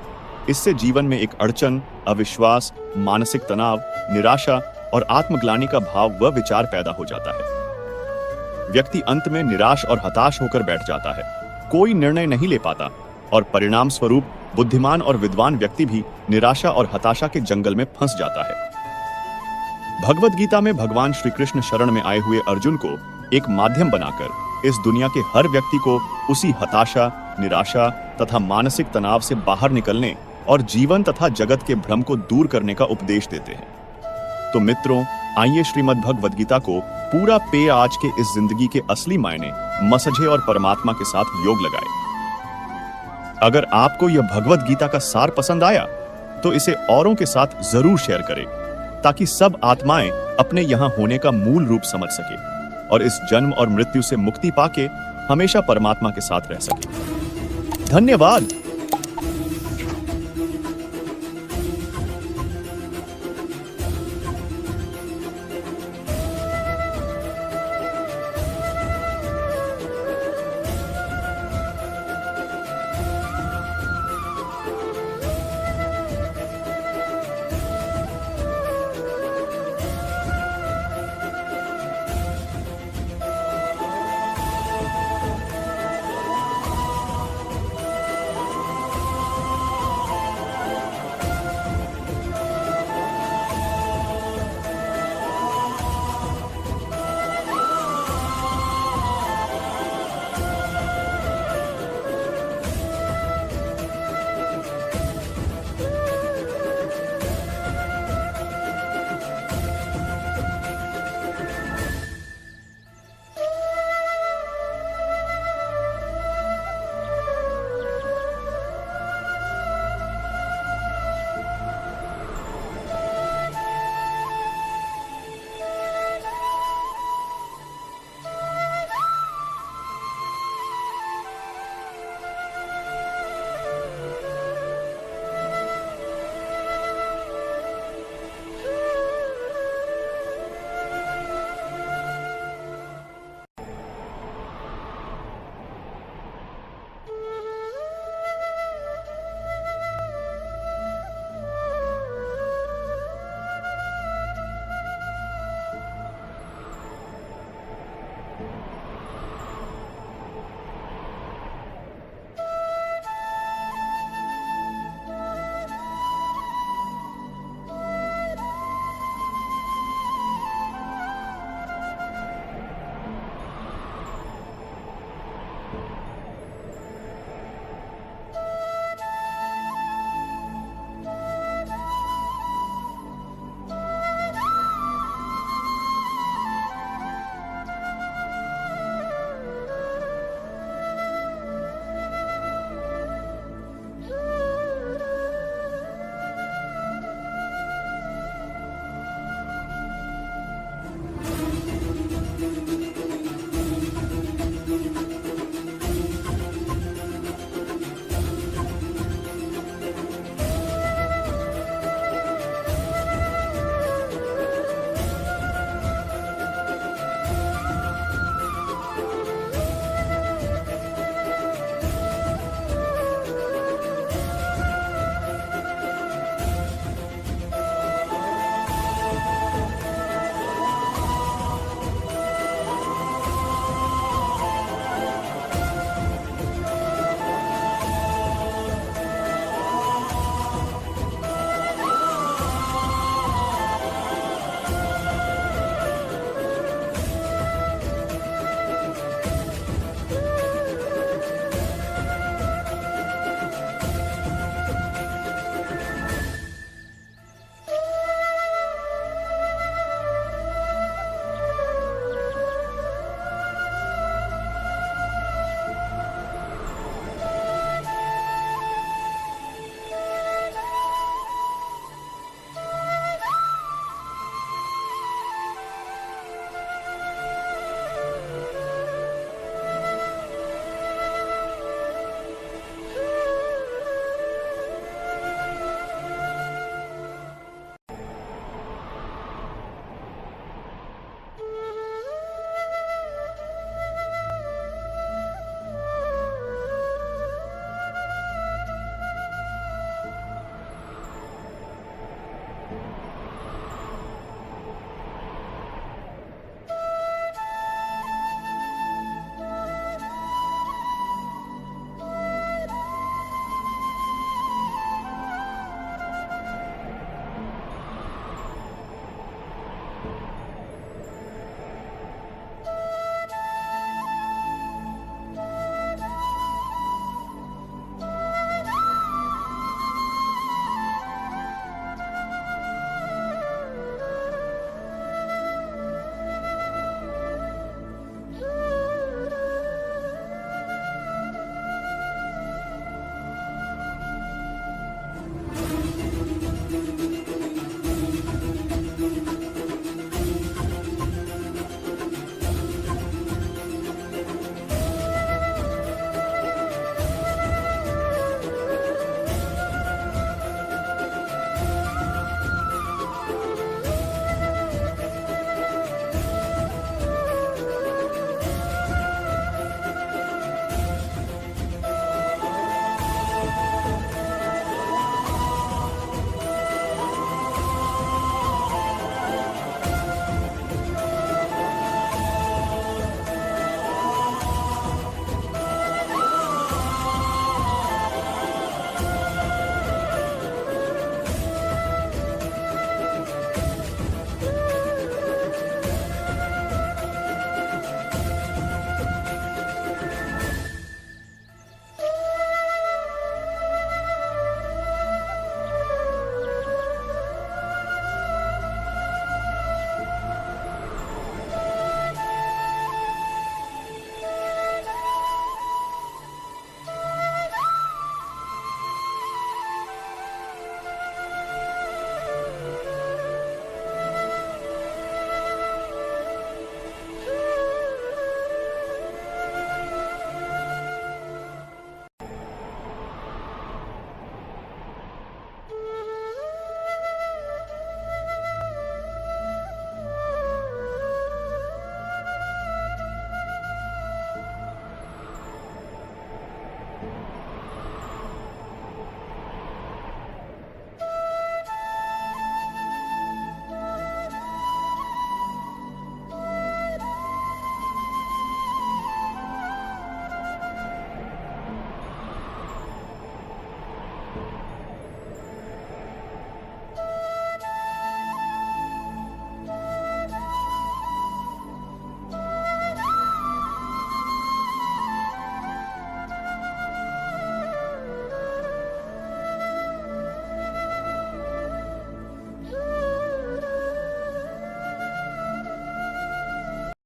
इससे जीवन में एक अड़चन, अविश्वास, मानसिक तनाव, निराशा और आत्मग्लानि का भाव व विचार पैदा हो जाता है। व्यक्ति अंत में निराश और हताश होकर बैठ जाता है, कोई निर्णय नहीं ले पाता और परिणाम स्वरूप बुद्धिमान और विद्वान व्यक्ति भी निराशा और हताशा के जंगल में फंस जाता है। भगवत गीता में भगवान श्री कृष्ण शरण में आए हुए अर्जुन को एक माध्यम बनाकर इस दुनिया के हर व्यक्ति को उसी हताशा, निराशा तथा मानसिक तनाव से बाहर निकलने और जीवन तथा जगत के भ्रम को दूर करने का उपदेश देते हैं। तो मित्रों, आइए श्रीमद् भगवद गीता को पूरा पे आज के इस जिंदगी के असली मायने मसझे और परमात्मा के साथ योग लगाए। अगर आपको यह भगवद गीता का सार पसंद आया तो इसे औरों के साथ जरूर शेयर करें, ताकि सब आत्माएं अपने यहाँ होने का मूल रूप समझ सके और इस जन्म और मृत्यु से मुक्ति पाके हमेशा परमात्मा के साथ रह सके। धन्यवाद।